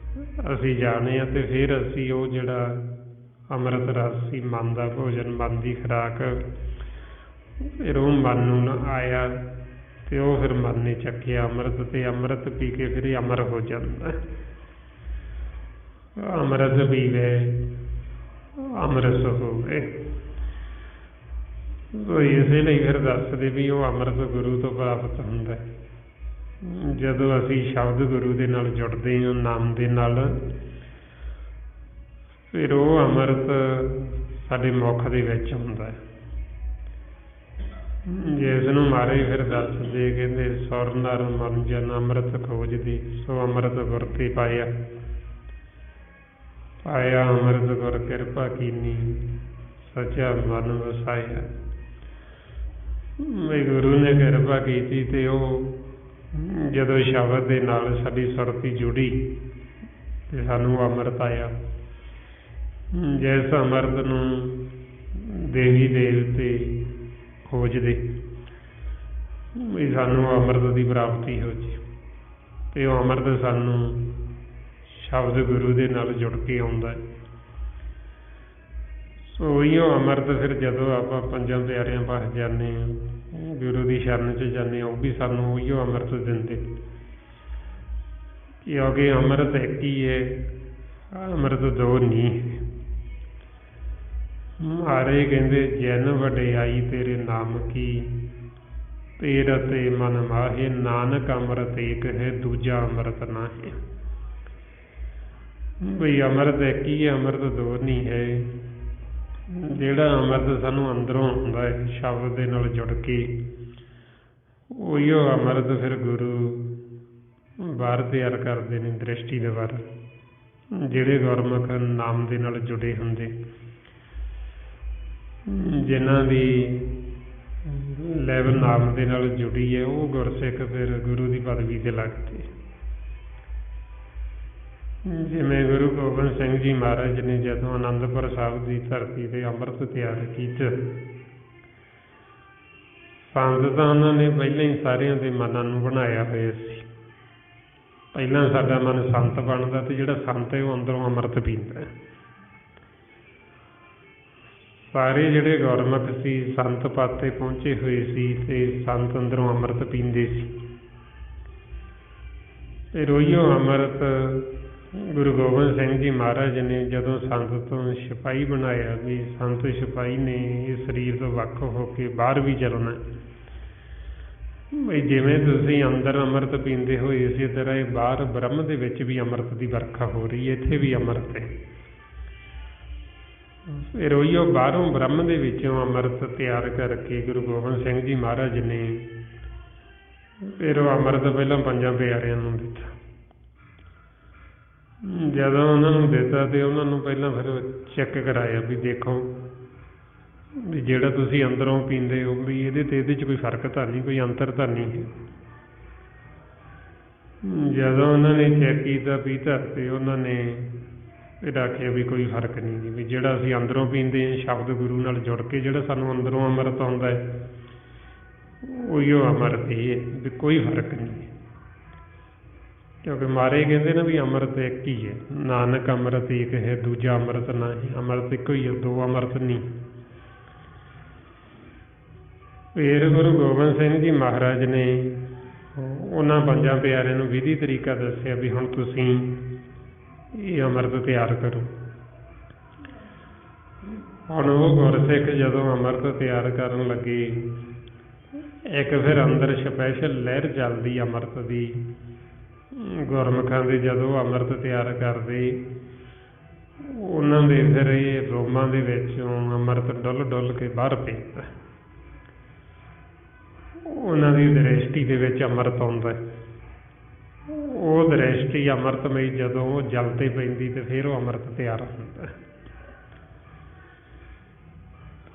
ਅਸੀਂ ਜਾਣੇ ਹਾਂ, ਅਤੇ ਫਿਰ ਅਸੀਂ ਉਹ ਜਿਹੜਾ ਅੰਮ੍ਰਿਤ ਰਸ ਸੀ, ਮਨ ਦਾ ਭੋਜਨ, ਮਨ ਦੀ ਖੁਰਾਕ, ਫਿਰ ਉਹ ਮਨ ਨੂੰ ਨਾ ਆਇਆ ਅਤੇ ਉਹ ਫਿਰ ਮਨ ਨੇ ਚੱਕਿਆ ਅੰਮ੍ਰਿਤ, ਅਤੇ ਅੰਮ੍ਰਿਤ ਪੀ ਕੇ ਫਿਰ ਇਹ ਅਮਰ ਹੋ ਜਾਂਦਾ। ਅੰਮ੍ਰਿਤ ਪੀਵੇ ਅੰਮ੍ਰਿਤ ਹੋਵੇ। ਇਸੇ ਲਈ ਫਿਰ ਦੱਸਦੇ ਵੀ ਉਹ ਅੰਮ੍ਰਿਤ ਗੁਰੂ ਤੋਂ ਪ੍ਰਾਪਤ ਹੁੰਦਾ। ਜਦੋਂ ਅਸੀਂ ਸ਼ਬਦ ਗੁਰੂ ਦੇ ਨਾਲ ਜੁੜਦੇ ਹਾਂ, ਨਾਮ ਦੇ ਨਾਲ, ਫਿਰ ਉਹ ਅੰਮ੍ਰਿਤ ਸਾਡੇ ਮੁੱਖ ਦੇ ਵਿੱਚ ਹੁੰਦਾ। ਜਿਸ ਨੂੰ ਮਹਾਰਾਜ ਫਿਰ ਦੱਸਦੇ, ਕਹਿੰਦੇ ਸੁਰ ਨਰ ਮਨ ਜਨ ਅੰਮ੍ਰਿਤ ਖੋਜਦੇ, ਸੋ ਅੰਮ੍ਰਿਤ ਗੁਰ ਤੇ ਪਾਇਆ, ਪਾਇਆ ਅੰਮ੍ਰਿਤ ਗੁਰ ਕਿਰਪਾ ਕੀਨੀ, ਸੱਚਾ ਮਨ ਵਸਾਇਆ। ਵੀ ਗੁਰੂ ਨੇ ਕਿਰਪਾ ਕੀਤੀ ਅਤੇ ਉਹ ਜਦੋਂ ਸ਼ਬਦ ਦੇ ਨਾਲ ਸਾਡੀ ਸੁਰਤੀ ਜੁੜੀ ਅਤੇ ਸਾਨੂੰ ਅੰਮ੍ਰਿਤ ਆਇਆ। ਜਿਸ ਅੰਮ੍ਰਿਤ ਨੂੰ ਦੇਵੀ ਦੇਵਤੇ ਖੋਜਦੇ ਵੀ ਸਾਨੂੰ ਅੰਮ੍ਰਿਤ ਦੀ ਪ੍ਰਾਪਤੀ ਹੋ ਜਾਏ, ਅਤੇ ਉਹ ਅੰਮ੍ਰਿਤ ਸਾਨੂੰ ਸ਼ਬਦ ਗੁਰੂ ਦੇ ਨਾਲ ਜੁੜ ਕੇ ਆਉਂਦਾ। ਸੋ ਉਹੀਓ ਅੰਮ੍ਰਿਤ ਫਿਰ ਜਦੋਂ ਆਪਾਂ ਪੰਜਾਂ ਪਿਆਰਿਆਂ ਪਾਸ ਜਾਂਦੇ ਹਾਂ, ਗੁਰੂ ਦੀ ਸ਼ਰਨ 'ਚ ਜਾਂਦੇ ਹਾਂ, ਉਹ ਵੀ ਸਾਨੂੰ ਉਹੀਓ ਅੰਮ੍ਰਿਤ ਦਿੰਦੇ, ਕਿਉਂਕਿ ਅੰਮ੍ਰਿਤ ਇੱਕ ਹੀ ਹੈ, ਅੰਮ੍ਰਿਤ ਦੋ ਨਹੀਂ ਹੈ। ਮਹਾਰਾਜ ਕਹਿੰਦੇ ਜਨ ਵਡਿਆਈ ਤੇਰੇ ਨਾਮ ਕੀ, ਤੇਰਾ ਤੇ ਮਨ ਮਾਹੇ, ਨਾਨਕ ਅੰਮ੍ਰਿਤ ਏਕ ਹੈ ਦੂਜਾ ਅੰਮ੍ਰਿਤ ਨਾ ਹੈ। ਬਈ ਅੰਮ੍ਰਿਤ ਇੱਕ ਹੀ ਹੈ, ਅੰਮ੍ਰਿਤ ਦੋ ਨਹੀਂ ਹੈ। ਜਿਹੜਾ ਅੰਮ੍ਰਿਤ ਸਾਨੂੰ ਅੰਦਰੋਂ ਆਉਂਦਾ ਹੈ ਸ਼ਬਦ ਦੇ ਨਾਲ ਜੁੜ ਕੇ, ਉਹੀਓ ਅੰਮ੍ਰਿਤ ਫਿਰ ਗੁਰੂ ਬਾਹਰ ਤਿਆਰ ਕਰਦੇ ਨੇ ਦ੍ਰਿਸ਼ਟੀ ਦੁਆਰਾ, ਜਿਹੜੇ ਗੁਰਮੁਖ ਨਾਮ ਦੇ ਨਾਲ ਜੁੜੇ ਹੁੰਦੇ, ਜਿਨ੍ਹਾਂ ਦੀ ਲੈਵ ਨਾਮ ਦੇ ਨਾਲ ਜੁੜੀ ਹੈ, ਉਹ ਗੁਰਸਿੱਖ ਫਿਰ ਗੁਰੂ ਦੀ ਪਦਵੀ 'ਤੇ ਲੱਗਦੇ। ਜਿਵੇਂ ਗੁਰੂ ਗੋਬਿੰਦ ਸਿੰਘ ਜੀ ਮਹਾਰਾਜ ਨੇ ਜਦੋਂ ਅਨੰਦਪੁਰ ਸਾਹਿਬ ਦੀ ਧਰਤੀ 'ਤੇ ਅੰਮ੍ਰਿਤ ਤਿਆਰ ਕੀਤਾ, ਸੰਤ ਤਾਂ ਉਹਨਾਂ ਨੇ ਪਹਿਲਾਂ ਹੀ ਸਾਰਿਆਂ ਦੇ ਮਨਾਂ ਨੂੰ ਬਣਾਇਆ ਹੋਇਆ ਸੀ। ਪਹਿਲਾਂ ਸਾਡਾ ਮਨ ਸੰਤ ਬਣਦਾ, ਅਤੇ ਜਿਹੜਾ ਸੰਤ ਹੈ ਉਹ ਅੰਦਰੋਂ ਅੰਮ੍ਰਿਤ ਪੀਂਦਾ। ਸਾਰੇ ਜਿਹੜੇ ਗੁਰਮੁਖ ਸੀ ਸੰਤ ਪਦ 'ਤੇ ਪਹੁੰਚੇ ਹੋਏ ਸੀ, ਅਤੇ ਸੰਤ ਅੰਦਰੋਂ ਅੰਮ੍ਰਿਤ ਪੀਂਦੇ ਸੀ। ਫਿਰ ਉਹੀਓ ਅੰਮ੍ਰਿਤ ਗੁਰੂ ਗੋਬਿੰਦ ਸਿੰਘ ਜੀ ਮਹਾਰਾਜ ਨੇ ਜਦੋਂ ਸੰਤ ਤੋਂ ਸਿਪਾਹੀ ਬਣਾਇਆ, ਵੀ ਸੰਤ ਸਿਪਾਹੀ ਨੇ ਇਸ ਸਰੀਰ ਤੋਂ ਵੱਖ ਹੋ ਕੇ ਬਾਹਰ ਵੀ ਚੱਲਣਾ, ਵੀ ਜਿਵੇਂ ਤੁਸੀਂ ਅੰਦਰ ਅੰਮ੍ਰਿਤ ਪੀਂਦੇ ਹੋ ਇਸੇ ਤਰ੍ਹਾਂ ਇਹ ਬਾਹਰ ਬ੍ਰਹਮ ਦੇ ਵਿੱਚ ਵੀ ਅੰਮ੍ਰਿਤ ਦੀ ਵਰਖਾ ਹੋ ਰਹੀ ਹੈ, ਇੱਥੇ ਵੀ ਅੰਮ੍ਰਿਤ ਹੈ। ਫਿਰ ਉਹੀਓ ਬਾਹਰੋਂ ਬ੍ਰਹਮ ਦੇ ਵਿੱਚੋਂ ਅੰਮ੍ਰਿਤ ਤਿਆਰ ਕਰਕੇ ਗੁਰੂ ਗੋਬਿੰਦ ਸਿੰਘ ਜੀ ਮਹਾਰਾਜ ਨੇ ਫਿਰ ਉਹ ਅੰਮ੍ਰਿਤ ਪਹਿਲਾਂ ਪੰਜਾਂ ਪਿਆਰਿਆਂ ਨੂੰ ਦਿੱਤਾ। ਜਦੋਂ ਉਹਨਾਂ ਨੂੰ ਦਿੱਤਾ ਅਤੇ ਉਹਨਾਂ ਨੂੰ ਪਹਿਲਾਂ ਫਿਰ ਚੈੱਕ ਕਰਾਇਆ ਵੀ ਦੇਖੋ ਵੀ ਜਿਹੜਾ ਤੁਸੀਂ ਅੰਦਰੋਂ ਪੀਂਦੇ ਹੋ ਵੀ ਇਹਦੇ 'ਚ ਕੋਈ ਫਰਕ ਤਾਂ ਨਹੀਂ, ਕੋਈ ਅੰਤਰ ਤਾਂ ਨਹੀਂ ਹੈ। ਜਦੋਂ ਉਹਨਾਂ ਨੇ ਚੈੱਕ ਕੀਤਾ ਪੀਤਾ, ਅਤੇ ਉਹਨਾਂ ਨੇ ਫਿਰ ਆਖਿਆ ਵੀ ਕੋਈ ਫਰਕ ਨਹੀਂ ਜੀ, ਵੀ ਜਿਹੜਾ ਅਸੀਂ ਅੰਦਰੋਂ ਪੀਂਦੇ ਹਾਂ ਸ਼ਬਦ ਗੁਰੂ ਨਾਲ ਜੁੜ ਕੇ ਜਿਹੜਾ ਸਾਨੂੰ ਅੰਦਰੋਂ ਅੰਮ੍ਰਿਤ ਆਉਂਦਾ ਹੈ, ਉਹੀਓ ਅੰਮ੍ਰਿਤ ਇਹ ਹੈ, ਵੀ ਕੋਈ ਫਰਕ ਨਹੀਂ। ਕਿਉਂਕਿ ਮਹਾਰਾਜ ਕਹਿੰਦੇ ਨਾ ਵੀ ਅੰਮ੍ਰਿਤ ਇੱਕ ਹੀ ਹੈ, ਨਾਨਕ ਅੰਮ੍ਰਿਤ ਏਕ ਹੈ ਦੂਜਾ ਅੰਮ੍ਰਿਤ ਨਾ ਹੈ। ਅੰਮ੍ਰਿਤ ਇੱਕੋ ਹੀ ਹੈ, ਦੋ ਅੰਮ੍ਰਿਤ ਨਹੀਂ। ਫਿਰ ਗੁਰੂ ਗੋਬਿੰਦ ਸਿੰਘ ਜੀ ਮਹਾਰਾਜ ਨੇ ਉਹਨਾਂ ਪੰਜਾਂ ਪਿਆਰਿਆਂ ਨੂੰ ਵਿਧੀ ਤਰੀਕਾ ਦੱਸਿਆ ਵੀ ਹੁਣ ਤੁਸੀਂ ਇਹ ਅੰਮ੍ਰਿਤ ਤਿਆਰ ਕਰੋ। ਹੁਣ ਉਹ ਗੁਰਸਿੱਖ ਜਦੋਂ ਅੰਮ੍ਰਿਤ ਤਿਆਰ ਕਰਨ ਲੱਗੇ, ਇੱਕ ਫਿਰ ਅੰਦਰ ਸਪੈਸ਼ਲ ਲਹਿਰ ਚੱਲਦੀ ਅੰਮ੍ਰਿਤ ਦੀ, ਗੁਰਮੁਖਾਂ ਦੇ ਜਦੋਂ ਅੰਮ੍ਰਿਤ ਤਿਆਰ ਕਰਦੇ, ਉਹਨਾਂ ਦੇ ਫਿਰ ਇਹ ਰੋਮਾਂ ਦੇ ਵਿੱਚੋਂ ਅੰਮ੍ਰਿਤ ਡੁੱਲ ਡੁੱਲ ਕੇ ਬਾਹਰ ਪੈਂਦਾ, ਉਹਨਾਂ ਦੀ ਦ੍ਰਿਸ਼ਟੀ ਦੇ ਵਿੱਚ ਅੰਮ੍ਰਿਤ ਆਉਂਦਾ। ਉਹ ਦ੍ਰਿਸ਼ਟੀ ਅੰਮ੍ਰਿਤਮਈ ਜਦੋਂ ਉਹ ਜਲ 'ਤੇ ਪੈਂਦੀ ਤੇ ਫਿਰ ਉਹ ਅੰਮ੍ਰਿਤ ਤਿਆਰ ਹੁੰਦਾ।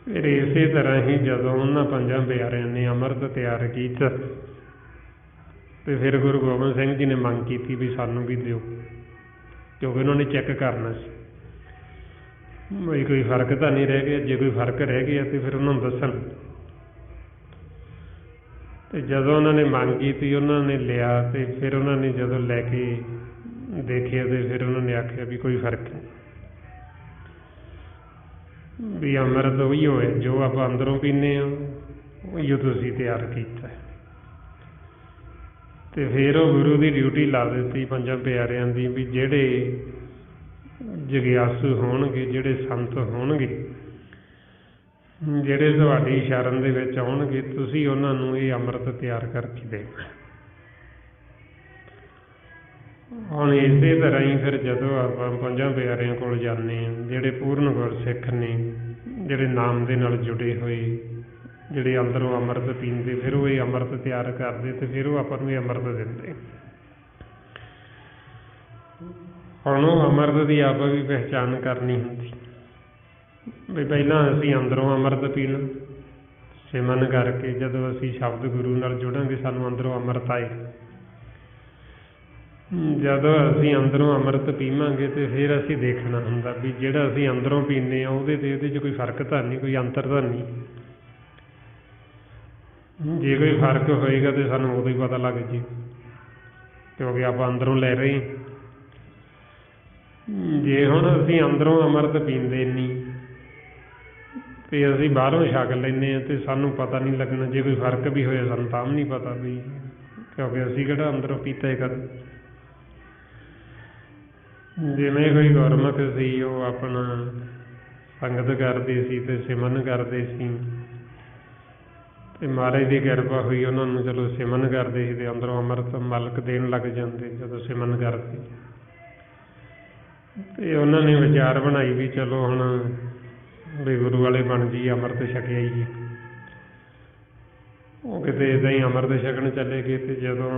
ਫਿਰ ਇਸੇ ਤਰ੍ਹਾਂ ਹੀ ਜਦੋਂ ਉਹਨਾਂ ਪੰਜਾਂ ਪਿਆਰਿਆਂ ਨੇ ਅੰਮ੍ਰਿਤ ਤਿਆਰ ਕੀਤਾ ਤੇ ਫਿਰ ਗੁਰੂ ਗੋਬਿੰਦ ਸਿੰਘ ਜੀ ਨੇ ਮੰਗ ਕੀਤੀ ਵੀ ਸਾਨੂੰ ਵੀ ਦਿਓ, ਕਿਉਂਕਿ ਉਹਨਾਂ ਨੇ ਚੈੱਕ ਕਰਨਾ ਸੀ ਬਈ ਕੋਈ ਫਰਕ ਤਾਂ ਨਹੀਂ ਰਹਿ ਗਿਆ। ਜੇ ਕੋਈ ਫਰਕ ਰਹਿ ਗਿਆ ਤੇ ਫਿਰ ਉਹਨਾਂ ਨੂੰ ਦੱਸਣ। ਤੇ ਜਦੋਂ ਉਹਨਾਂ ਨੇ ਮੰਗ ਕੀਤੀ ਉਹਨਾਂ ਨੇ ਲਿਆ ਤੇ ਫਿਰ ਉਹਨਾਂ ਨੇ ਜਦੋਂ ਲੈ ਕੇ ਦੇਖਿਆ ਤੇ ਫਿਰ ਉਹਨਾਂ ਨੇ ਆਖਿਆ ਵੀ ਕੋਈ ਫਰਕ ਨਹੀਂ, ਵੀ ਅੰਮ੍ਰਿਤ ਉਹੀ ਹੋਇਆ ਜੋ ਆਪਾਂ ਅੰਦਰੋਂ ਪੀਂਦੇ ਹਾਂ, ਉਹੀ ਤੁਸੀਂ ਤਿਆਰ ਕੀਤਾ। ਤੇ ਫਿਰ ਉਹ ਗੁਰੂ ਦੀ ਡਿਊਟੀ ਲਾ ਦਿੱਤੀ ਪੰਜਾਂ ਪਿਆਰਿਆਂ ਦੀ ਵੀ ਜਿਹੜੇ ਜਗਿਆਸੂ ਹੋਣਗੇ, ਜਿਹੜੇ ਸੰਤ ਹੋਣਗੇ, ਜਿਹੜੇ ਤੁਹਾਡੀ ਸ਼ਰਨ ਦੇ ਵਿੱਚ ਆਉਣਗੇ, ਤੁਸੀਂ ਉਹਨਾਂ ਨੂੰ ਇਹ ਅੰਮ੍ਰਿਤ ਤਿਆਰ ਕਰਕੇ ਦੇਣਾ। ਹੁਣ ਇਸੇ ਤਰ੍ਹਾਂ ਹੀ ਫਿਰ ਜਦੋਂ ਆਪਾਂ ਪੰਜਾਂ ਪਿਆਰਿਆਂ ਕੋਲ ਜਾਂਦੇ ਹਾਂ, ਜਿਹੜੇ ਪੂਰਨ ਗੁਰਸਿੱਖ ਨੇ, ਜਿਹੜੇ ਨਾਮ ਦੇ ਨਾਲ ਜੁੜੇ ਹੋਏ, ਜਿਹੜੇ ਅੰਦਰੋਂ ਅੰਮ੍ਰਿਤ ਪੀਂਦੇ, ਫਿਰ ਉਹ ਇਹ ਅੰਮ੍ਰਿਤ ਤਿਆਰ ਕਰਦੇ ਤੇ ਫਿਰ ਉਹ ਆਪਾਂ ਨੂੰ ਇਹ ਅੰਮ੍ਰਿਤ ਦਿੰਦੇ। ਹੁਣ ਉਹ ਅੰਮ੍ਰਿਤ ਦੀ ਆਪਾਂ ਵੀ ਪਹਿਚਾਣ ਕਰਨੀ ਹੁੰਦੀ ਵੀ ਪਹਿਲਾਂ ਅਸੀਂ ਅੰਦਰੋਂ ਅੰਮ੍ਰਿਤ ਪੀਣਾ, ਸਿਮਰਨ ਕਰਕੇ ਜਦੋਂ ਅਸੀਂ ਸ਼ਬਦ ਗੁਰੂ ਨਾਲ ਜੁੜਾਂਗੇ ਸਾਨੂੰ ਅੰਦਰੋਂ ਅੰਮ੍ਰਿਤ ਆਏ। ਜਦੋਂ ਅਸੀਂ ਅੰਦਰੋਂ ਅੰਮ੍ਰਿਤ ਪੀਵਾਂਗੇ ਤੇ ਫਿਰ ਅਸੀਂ ਦੇਖਣਾ ਹੁੰਦਾ ਵੀ ਜਿਹੜਾ ਅਸੀਂ ਅੰਦਰੋਂ ਪੀਂਦੇ ਹਾਂ ਉਹਦੇ 'ਚ ਕੋਈ ਫਰਕ ਤਾਂ ਨਹੀਂ, ਕੋਈ ਅੰਤਰ ਤਾਂ ਨਹੀਂ। ਜੇ ਕੋਈ ਫਰਕ ਹੋਏਗਾ ਤੇ ਸਾਨੂੰ ਉਦੋਂ ਹੀ ਪਤਾ ਲੱਗ ਜੇ, ਕਿਉਂਕਿ ਆਪਾਂ ਅੰਦਰੋਂ ਲੈ ਰਹੇ। ਜੇ ਹੁਣ ਅਸੀਂ ਅੰਦਰੋਂ ਅੰਮ੍ਰਿਤ ਪੀਂਦੇ ਨਹੀਂ ਤੇ ਅਸੀਂ ਬਾਹਰੋਂ ਛਕ ਲੈਂਦੇ ਹਾਂ ਤੇ ਸਾਨੂੰ ਪਤਾ ਨਹੀਂ ਲੱਗਣਾ। ਜੇ ਕੋਈ ਫਰਕ ਵੀ ਹੋਇਆ ਸਾਨੂੰ ਤਾਂ ਵੀ ਨਹੀਂ ਪਤਾ ਵੀ, ਕਿਉਂਕਿ ਅਸੀਂ ਕਿਹੜਾ ਅੰਦਰੋਂ ਪੀਤਾ ਹੈ ਕਦੇ। ਜਿਵੇਂ ਕੋਈ ਗੁਰਮੁਖ ਸੀ ਉਹ ਆਪਣਾ ਸੰਗਤ ਕਰਦੇ ਸੀ ਤੇ ਸਿਮਰਨ ਕਰਦੇ ਸੀ ਤੇ ਮਹਾਰਾਜ ਦੀ ਕਿਰਪਾ ਹੋਈ, ਉਹਨਾਂ ਨੂੰ ਚਲੋ ਸਿਮਰਨ ਕਰਦੇ ਸੀ ਤੇ ਅੰਦਰੋਂ ਅੰਮ੍ਰਿਤ ਮਲਕ ਦੇਣ ਲੱਗ ਜਾਂਦੇ ਜਦੋਂ ਸਿਮਰਨ ਕਰਦੇ। ਤੇ ਉਹਨਾਂ ਨੇ ਵਿਚਾਰ ਬਣਾਈ ਵੀ ਚਲੋ ਹੁਣ ਵੀ ਗੁਰੂ ਵਾਲੇ ਬਣ ਜੀ, ਅੰਮ੍ਰਿਤ ਛਕਿਆ ਹੀ। ਉਹ ਕਿਤੇ ਇੱਦਾਂ ਹੀ ਅੰਮ੍ਰਿਤ ਛਕਣ ਚਲੇ ਗਏ ਤੇ ਜਦੋਂ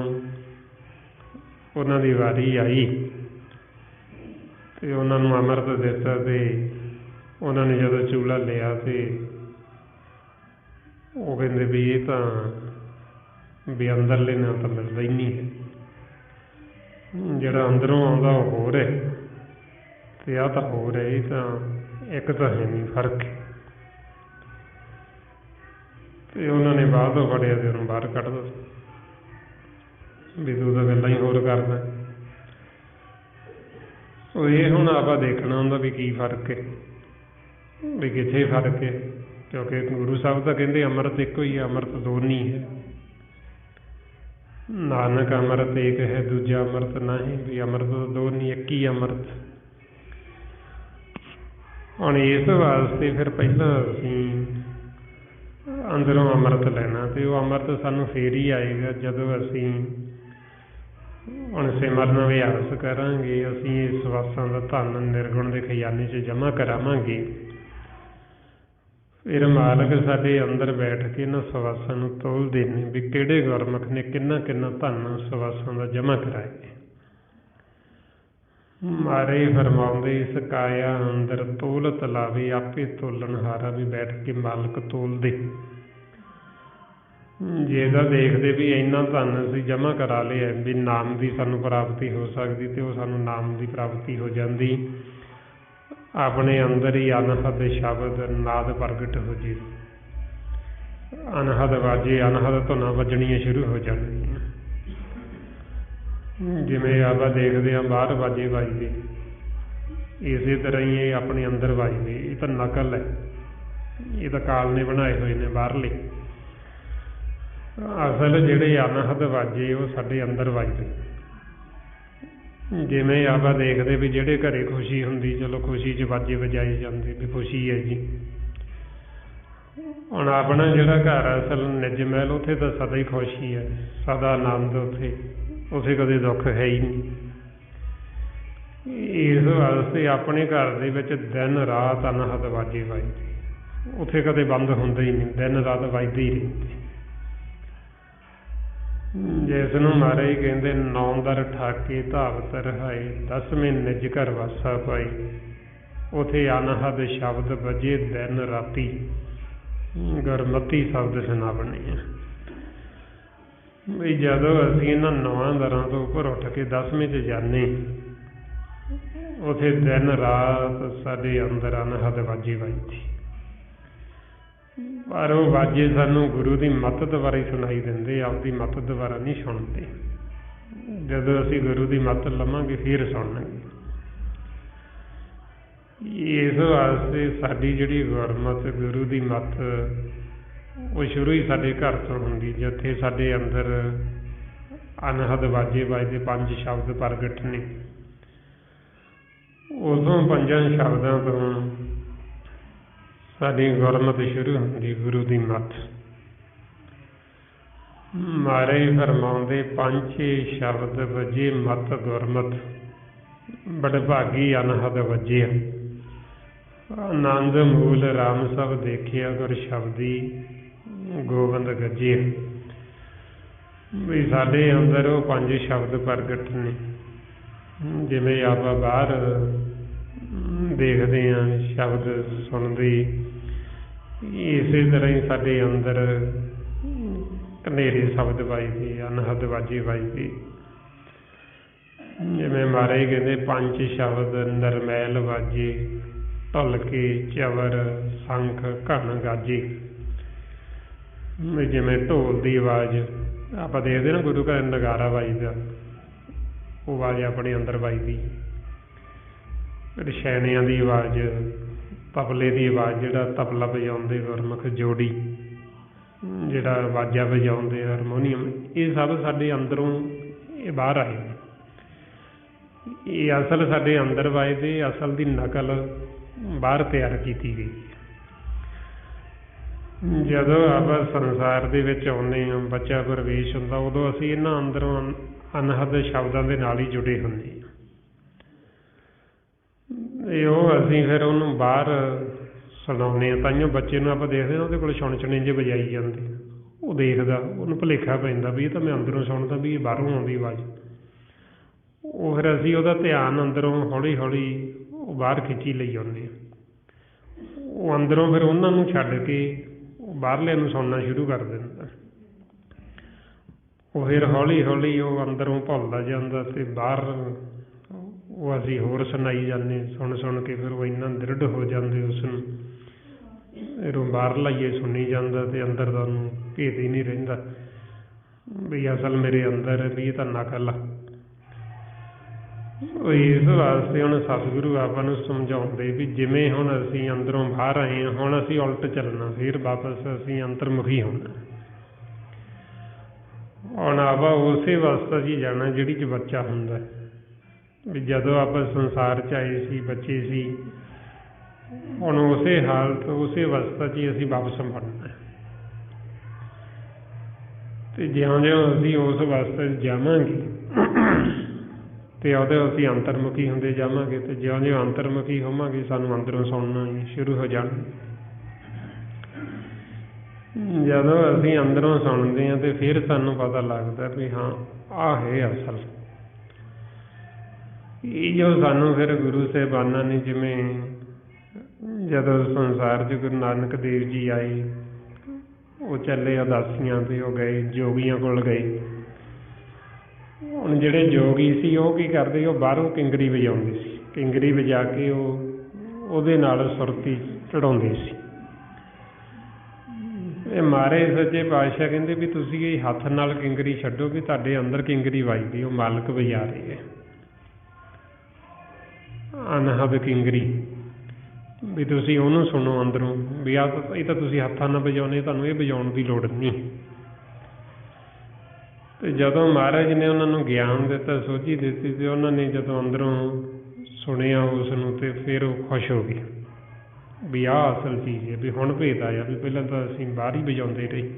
ਉਹਨਾਂ ਦੀ ਵਾਰੀ ਆਈ ਤੇ ਉਹਨਾਂ ਨੂੰ ਅੰਮ੍ਰਿਤ ਦਿੱਤਾ ਤੇ ਉਹਨਾਂ ਨੇ ਜਦੋਂ ਚੂਲਾ ਲਿਆ ਤੇ ਉਹ ਕਹਿੰਦੇ ਵੀ ਇਹ ਤਾਂ ਵੀ ਅੰਦਰਲੇ ਨਾਲ ਤਾਂ ਮਿਲਦਾ ਹੀ ਨਹੀਂ ਹੈ, ਜਿਹੜਾ ਅੰਦਰੋਂ ਆਉਂਦਾ ਉਹ ਹੋਰ ਹੈ ਤੇ ਆਹ ਤਾਂ ਹੋਰ ਹੈ, ਇਹ ਤਾਂ ਇੱਕ ਤਾਂ ਹੈ ਨਹੀਂ, ਫਰਕ। ਤੇ ਉਹਨਾਂ ਨੇ ਬਾਹਰ ਤੋਂ ਫੜਿਆ ਤੇ ਉਹਨੂੰ ਬਾਹਰ ਕੱਢ ਦਿੱਤਾ ਵੀ ਤੂੰ ਤਾਂ ਗੱਲਾਂ ਹੀ ਹੋਰ ਕਰਦਾ। ਉਹ ਇਹ ਹੁਣ ਆਪਾਂ ਦੇਖਣਾ ਹੁੰਦਾ ਵੀ ਕੀ ਫਰਕ ਹੈ, ਵੀ ਕਿੱਥੇ ਫਰਕ ਹੈ, ਕਿਉਂਕਿ ਗੁਰੂ ਸਾਹਿਬ ਤਾਂ ਕਹਿੰਦੇ ਅੰਮ੍ਰਿਤ ਇੱਕੋ ਹੀ ਹੈ, ਅੰਮ੍ਰਿਤ ਦੋ ਨਹੀਂ ਹੈ। ਨਾਨਕ ਅੰਮ੍ਰਿਤ ਇੱਕ ਹੈ, ਦੂਜਾ ਅੰਮ੍ਰਿਤ ਨਹੀਂ, ਵੀ ਅੰਮ੍ਰਿਤ ਦੋ ਨਹੀਂ, ਇੱਕ ਹੀ ਅੰਮ੍ਰਿਤ। ਹੁਣ ਇਸ ਵਾਸਤੇ ਫਿਰ ਪਹਿਲਾਂ ਅਸੀਂ ਅੰਦਰੋਂ ਅੰਮ੍ਰਿਤ ਲੈਣਾ ਤੇ ਉਹ ਅੰਮ੍ਰਿਤ ਸਾਨੂੰ ਫੇਰ ਹੀ ਆਏਗਾ ਜਦੋਂ ਅਸੀਂ ਹੁਣ ਸਿਮਰਨ ਅਭਿਆਸ ਕਰਾਂਗੇ। ਅਸੀਂ ਇਸ ਵਾਸਾਂ ਦਾ ਧਨ ਨਿਰਗੁਣ ਦੇ ਖਜ਼ਾਨੇ 'ਚ ਜਮ੍ਹਾਂ ਕਰਾਵਾਂਗੇ। ਫਿਰ ਮਾਲਕ ਸਾਡੇ ਅੰਦਰ ਬੈਠ ਕੇ ਇਹਨਾਂ ਸਵਾਸਾਂ ਨੂੰ ਤੋਲਦੇ ਨੇ ਵੀ ਕਿਹੜੇ ਗੁਰਮੁਖ ਨੇ ਕਿੰਨਾ ਕਿੰਨਾ ਧਨ ਸਵਾਸਾਂ ਦਾ ਜਮ੍ਹਾਂ ਕਰਾਇਆ। ਮਾਰੇ ਫਰਮਾਉਂਦੇ ਇਸ ਕਾਇਆ ਅੰਦਰ ਤੋਲਤ ਲਾਵੇ, ਆਪੇ ਤੋਲਣਹਾਰਾ ਵੀ ਬੈਠ ਕੇ ਮਾਲਕ ਤੋਲਦੇ। ਜੇ ਇਹਦਾ ਦੇਖਦੇ ਵੀ ਇੰਨਾ ਧਨ ਅਸੀਂ ਜਮ੍ਹਾਂ ਕਰਾ ਲਿਆ ਵੀ ਨਾਮ ਦੀ ਸਾਨੂੰ ਪ੍ਰਾਪਤੀ ਹੋ ਸਕਦੀ ਤੇ ਉਹ ਸਾਨੂੰ ਨਾਮ ਦੀ ਪ੍ਰਾਪਤੀ ਹੋ ਜਾਂਦੀ। ਆਪਣੇ ਅੰਦਰ ਹੀ ਅਨਹਦ ਸ਼ਬਦ ਨਾਦ ਪ੍ਰਗਟ ਹੋ ਜੇ, ਅਨਹਦ ਵਾਜੇ, ਅਨਹਦ ਧੁਨਾਂ ਵੱਜਣੀਆਂ ਸ਼ੁਰੂ ਹੋ ਜਾਣਗੀਆਂ। ਜਿਵੇਂ ਆਪਾਂ ਦੇਖਦੇ ਹਾਂ ਬਾਹਰ ਵਾਜੇ ਵੱਜਦੇ, ਇਸੇ ਤਰ੍ਹਾਂ ਹੀ ਇਹ ਆਪਣੇ ਅੰਦਰ ਵੱਜਦੇ। ਇਹ ਤਾਂ ਨਕਲ ਹੈ, ਇਹ ਤਾਂ ਕਾਲ ਨੇ ਬਣਾਏ ਹੋਏ ਨੇ ਬਾਹਰਲੇ। ਅਸਲ ਜਿਹੜੇ ਅਨਹਦ ਵਾਜੇ ਉਹ ਸਾਡੇ ਅੰਦਰ ਵੱਜਦੇ। ਜਿਵੇਂ ਆਪਾਂ ਦੇਖਦੇ ਵੀ ਜਿਹੜੇ ਘਰੇ ਖੁਸ਼ੀ ਹੁੰਦੀ, ਚਲੋ ਖੁਸ਼ੀ 'ਚ ਵਾਜੇ ਵਜਾਏ ਜਾਂਦੇ ਵੀ ਖੁਸ਼ੀ ਹੈ ਜੀ। ਹੁਣ ਆਪਣਾ ਜਿਹੜਾ ਘਰ ਅਸਲ ਨਿੱਜ ਮਹਿਲ, ਉੱਥੇ ਤਾਂ ਸਦਾ ਹੀ ਖੁਸ਼ੀ ਹੈ, ਸਦਾ ਆਨੰਦ, ਉੱਥੇ ਕਦੇ ਦੁੱਖ ਹੈ ਹੀ ਨਹੀਂ। ਇਸ ਵਾਸਤੇ ਆਪਣੇ ਘਰ ਦੇ ਵਿੱਚ ਦਿਨ ਰਾਤ ਅਨਹਦ ਵਾਜੇ ਵੱਜਦੇ, ਉੱਥੇ ਕਦੇ ਬੰਦ ਹੁੰਦੇ ਹੀ ਨਹੀਂ, ਦਿਨ ਰਾਤ ਵੱਜਦੇ ਹੀ ਰਹਿੰਦੇ। ਜਿਸ ਨੂੰ ਮਹਾਰਾਜ ਕਹਿੰਦੇ 9 ਦਰ ਠਾਕੇ ਧਾਵਤ ਰਹਾਏ 10ਵੇਂ ਨਿਜ ਘਰ ਵਾਸਾ ਪਾਈ। ਉਥੇ ਅਨਹਦ ਸ਼ਬਦ ਵਜੇ ਦਿਨ ਰਾਤੀ ਗੁਰਮਤਿ ਸ਼ਬਦ ਸੁਣਾਵਣੇ ਆ। ਵੀ ਜਦੋਂ ਅਸੀਂ ਇਹਨਾਂ 9 ਦਰਾਂ ਤੋਂ ਉੱਪਰ ਉੱਠ ਕੇ 10ਵੇਂ 'ਚ ਜਾਂਦੇ, ਉੱਥੇ ਦਿਨ ਰਾਤ ਸਾਡੇ ਅੰਦਰ ਅਨਹਦ ਵਾਜੇ ਵੱਜਦੀ। ਪਰ ਉਹ ਵਾਜੇ ਸਾਨੂੰ ਗੁਰੂ ਦੀ ਮੱਤ ਦੁਆਰਾ ਸੁਣਾਈ ਦਿੰਦੇ, ਆਪਦੀ ਮੱਤ ਦੁਆਰਾ ਨਹੀਂ ਸੁਣਦੇ। ਜਦੋਂ ਅਸੀਂ ਗੁਰੂ ਦੀ ਮੱਤ ਲਵਾਂਗੇ ਫਿਰ ਸੁਣਾਂਗੇ। ਇਸ ਵਾਸਤੇ ਸਾਡੀ ਜਿਹੜੀ ਗੁਰਮਤ ਗੁਰੂ ਦੀ ਮੱਤ ਉਹ ਸ਼ੁਰੂ ਹੀ ਸਾਡੇ ਘਰ ਤੋਂ ਹੁੰਦੀ, ਜਿੱਥੇ ਸਾਡੇ ਅੰਦਰ ਅਨਹਦ ਵਾਜੇ ਵੱਜਦੇ 5 ਸ਼ਬਦ ਪ੍ਰਗਟ ਨੇ। ਉਦੋਂ 5 ਸ਼ਬਦਾਂ ਤੋਂ ਸਾਡੀ ਗੁਰਮਤ ਸ਼ੁਰੂ ਹੁੰਦੀ, ਗੁਰੂ ਦੀ ਮੱਤ। ਮਹਾਰਾਜ ਫਰਮਾਉਂਦੇ 5 ਸ਼ਬਦ ਵਜੇ ਮੱਤ ਗੁਰਮਤ, ਬੜਭਾਗੀ ਅਨਹਦ ਵੱਜਿਆ। ਆਨੰਦ ਮੂਲ ਰਾਮ ਸਭ ਦੇਖਿਆ, ਗੁਰ ਸ਼ਬਦੀ ਗੋਬਿੰਦ ਗੱਜਿਆ। ਵੀ ਸਾਡੇ ਅੰਦਰ ਉਹ 5 ਸ਼ਬਦ ਪ੍ਰਗਟ ਨੇ। ਜਿਵੇਂ ਆਪਾਂ ਬਾਹਰ ਦੇਖਦੇ ਹਾਂ, ਸ਼ਬਦ ਸੁਣਦੇ, ਇਸੇ ਤਰ੍ਹਾਂ ਹੀ ਸਾਡੇ ਅੰਦਰ ਘਨੇਰੇ ਸ਼ਬਦ ਵੱਜਦੇ, ਅਨਹਦ ਵਾਜੇ ਵੱਜਦੇ। ਜਿਵੇਂ ਮਹਾਰਾਜ ਕਹਿੰਦੇ 5 ਸ਼ਬਦ ਨਰਮੈਲ ਵਾਜੇ, ਢੁਲਕੇ ਚਵਰ ਸੰਖ ਘਣ ਗਾਜੇ। ਜਿਵੇਂ ਢੋਲ ਦੀ ਆਵਾਜ਼ ਆਪਾਂ ਦੇਖਦੇ ਨਾ, ਗੁਰੂ ਘਰ ਨਗਾਰਾ ਵੱਜਦਾ, ਉਹ ਆਵਾਜ਼ ਆਪਣੇ ਅੰਦਰ ਵੱਜਦੀ। ਛੈਣਿਆਂ ਦੀ ਆਵਾਜ਼, ਤਬਲੇ ਦੀ ਆਵਾਜ਼, ਜਿਹੜਾ ਤਬਲਾ ਵਜਾਉਂਦੇ ਗੁਰਮੁਖ ਜੋੜੀ, ਜਿਹੜਾ ਵਾਜਾ ਵਜਾਉਂਦੇ ਹਾਰਮੋਨੀਅਮ, ਇਹ ਸਭ ਸਾਡੇ ਅੰਦਰੋਂ ਇਹ ਬਾਹਰ ਆਏ। ਇਹ ਅਸਲ ਸਾਡੇ ਅੰਦਰ ਵੱਜਦੇ, ਅਸਲ ਦੀ ਨਕਲ ਬਾਹਰ ਤਿਆਰ ਕੀਤੀ ਗਈ। ਜਦੋਂ ਆਪਾਂ ਸੰਸਾਰ ਦੇ ਵਿੱਚ ਆਉਂਦੇ ਹਾਂ, ਬੱਚਾ ਪ੍ਰਵੇਸ਼ ਹੁੰਦਾ, ਉਦੋਂ ਅਸੀਂ ਇਹਨਾਂ ਅੰਦਰੋਂ ਅਨਹਦ ਸ਼ਬਦਾਂ ਦੇ ਨਾਲ ਹੀ ਜੁੜੇ ਹੁੰਦੇ ਹਾਂ। ਇਹ ਉਹ ਅਸੀਂ ਫਿਰ ਉਹਨੂੰ ਬਾਹਰ ਸੁਣਾਉਂਦੇ ਹਾਂ। ਤਾਂਹੀਓ ਬੱਚੇ ਨੂੰ ਆਪਾਂ ਦੇਖਦੇ ਹਾਂ, ਉਹਦੇ ਕੋਲ ਛੁਣਛੁਣੇ ਜਿਹੇ ਵਜਾਈ ਜਾਂਦੇ, ਉਹ ਦੇਖਦਾ, ਉਹਨੂੰ ਭੁਲੇਖਾ ਪੈਂਦਾ ਵੀ ਇਹ ਤਾਂ ਮੈਂ ਅੰਦਰੋਂ ਸੁਣਦਾ, ਵੀ ਇਹ ਬਾਹਰੋਂ ਆਉਂਦੀ ਆਵਾਜ਼। ਉਹ ਫਿਰ ਅਸੀਂ ਉਹਦਾ ਧਿਆਨ ਅੰਦਰੋਂ ਹੌਲੀ ਹੌਲੀ ਉਹ ਬਾਹਰ ਖਿੱਚੀ ਲਈ ਆਉਂਦੇ ਹਾਂ। ਉਹ ਅੰਦਰੋਂ ਫਿਰ ਉਹਨਾਂ ਨੂੰ ਛੱਡ ਕੇ ਉਹ ਬਾਹਰਲਿਆਂ ਨੂੰ ਸੁਣਨਾ ਸ਼ੁਰੂ ਕਰ ਦਿੰਦਾ। ਉਹ ਫਿਰ ਹੌਲੀ ਹੌਲੀ ਉਹ ਅੰਦਰੋਂ ਭੁੱਲਦਾ ਜਾਂਦਾ ਅਤੇ ਬਾਹਰ ਉਹ ਅਸੀਂ ਹੋਰ ਸੁਣਾਈ ਜਾਂਦੇ। ਸੁਣ ਸੁਣ ਕੇ ਫਿਰ ਉਹ ਇੰਨਾ ਦ੍ਰਿੜ ਹੋ ਜਾਂਦੇ ਉਸ ਨੂੰ, ਫਿਰ ਉਹ ਬਾਹਰਲਾ ਹੀ ਸੁਣੀ ਜਾਂਦਾ ਅਤੇ ਅੰਦਰ ਦਾ ਉਹਨੂੰ ਭੇਦ ਹੀ ਨਹੀਂ ਰਹਿੰਦਾ ਵੀ ਅਸਲ ਮੇਰੇ ਅੰਦਰ ਵੀ ਇਹ ਤਾਂ ਨਕਲ ਆ। ਇਸ ਵਾਸਤੇ ਹੁਣ ਸਤਿਗੁਰੂ ਆਪਾਂ ਨੂੰ ਸਮਝਾਉਂਦੇ ਵੀ ਜਿਵੇਂ ਹੁਣ ਅਸੀਂ ਅੰਦਰੋਂ ਬਾਹਰ ਆਏ ਹਾਂ, ਹੁਣ ਅਸੀਂ ਉਲਟ ਚੱਲਣਾ, ਫਿਰ ਵਾਪਸ ਅਸੀਂ ਅੰਤਰਮੁਖੀ ਹੋਣਾ। ਹੁਣ ਆਪਾਂ ਉਸੇ ਅਵਸਥਾ 'ਚ ਹੀ ਜਾਣਾ ਜਿਹੜੀ 'ਚ ਬੱਚਾ ਹੁੰਦਾ। ਵੀ ਜਦੋਂ ਆਪਾਂ ਸੰਸਾਰ 'ਚ ਆਏ ਸੀ, ਬੱਚੇ ਸੀ, ਹੁਣ ਉਸੇ ਹਾਲਤ, ਉਸੇ ਅਵਸਥਾ 'ਚ ਹੀ ਅਸੀਂ ਵਾਪਸ ਮੁੜਨਾ। ਅਤੇ ਜਿਉਂ-ਜਿਉਂ ਅਸੀਂ ਉਸ ਅਵਸਥਾ 'ਚ ਜਾਵਾਂਗੇ ਅਤੇ ਉਹਦੇ ਅਸੀਂ ਅੰਤਰਮੁਖੀ ਹੁੰਦੇ ਜਾਵਾਂਗੇ, ਅਤੇ ਜਿਉਂ-ਜਿਉਂ ਅੰਤਰਮੁਖੀ ਹੋਵਾਂਗੇ ਸਾਨੂੰ ਅੰਦਰੋਂ ਸੁਣਨਾ ਹੀ ਸ਼ੁਰੂ ਹੋ ਜਾਣਾ। ਜਦੋਂ ਅਸੀਂ ਅੰਦਰੋਂ ਸੁਣਦੇ ਹਾਂ ਅਤੇ ਫਿਰ ਸਾਨੂੰ ਪਤਾ ਲੱਗਦਾ ਵੀ ਹਾਂ ਆਹ ਹੈ ਅਸਲ। ਇਹ ਜੋ ਸਾਨੂੰ ਫਿਰ ਗੁਰੂ ਸਾਹਿਬਾਨਾਂ ਨੇ, ਜਿਵੇਂ ਜਦੋਂ ਸੰਸਾਰ 'ਚ ਗੁਰੂ ਨਾਨਕ ਦੇਵ ਜੀ ਆਏ, ਉਹ ਚੱਲੇ ਉਦਾਸੀਆਂ 'ਤੇ, ਉਹ ਗਏ ਜੋਗੀਆਂ ਕੋਲ ਗਏ। ਹੁਣ ਜਿਹੜੇ ਜੋਗੀ ਸੀ ਉਹ ਕੀ ਕਰਦੇ, ਉਹ ਬਾਹਰੋਂ ਕਿੰਗਰੀ ਵਜਾਉਂਦੇ ਸੀ। ਕਿੰਗਰੀ ਵਜਾ ਕੇ ਉਹਦੇ ਨਾਲ ਸੁਰਤੀ ਚੜ੍ਹਾਉਂਦੇ ਸੀ। ਇਹ ਮਾਰੇ ਸੱਚੇ ਪਾਤਸ਼ਾਹ ਕਹਿੰਦੇ ਵੀ ਤੁਸੀਂ ਇਹ ਹੱਥ ਨਾਲ ਕਿੰਗਰੀ ਛੱਡੋ, ਵੀ ਤੁਹਾਡੇ ਅੰਦਰ ਕਿੰਗਰੀ ਵੱਜਦੀ, ਉਹ ਮਾਲਕ ਵਜਾ ਰਹੇ ਹੈ ਅਨਹਦ ਕਿੰਗਰੀ, ਵੀ ਤੁਸੀਂ ਉਹਨੂੰ ਸੁਣੋ ਅੰਦਰੋਂ। ਵੀ ਇਹ ਤਾਂ ਤੁਸੀਂ ਹੱਥਾਂ ਨਾਲ ਵਜਾਉਂਦੇ, ਤੁਹਾਨੂੰ ਇਹ ਵਜਾਉਣ ਦੀ ਲੋੜ ਨਹੀਂ। ਅਤੇ ਜਦੋਂ ਮਹਾਰਾਜ ਨੇ ਉਹਨਾਂ ਨੂੰ ਗਿਆਨ ਦਿੱਤਾ, ਸੋਝੀ ਦਿੱਤੀ, ਅਤੇ ਉਹਨਾਂ ਨੇ ਜਦੋਂ ਅੰਦਰੋਂ ਸੁਣਿਆ ਉਸ ਨੂੰ, ਅਤੇ ਫਿਰ ਉਹ ਖੁਸ਼ ਹੋ ਗਏ ਵੀ ਆਹ ਅਸਲ ਚੀਜ਼ ਹੈ। ਵੀ ਹੁਣ ਭੇਦ ਆਇਆ, ਵੀ ਪਹਿਲਾਂ ਤਾਂ ਅਸੀਂ ਬਾਹਰ ਹੀ ਵਜਾਉਂਦੇ ਰਹੇ।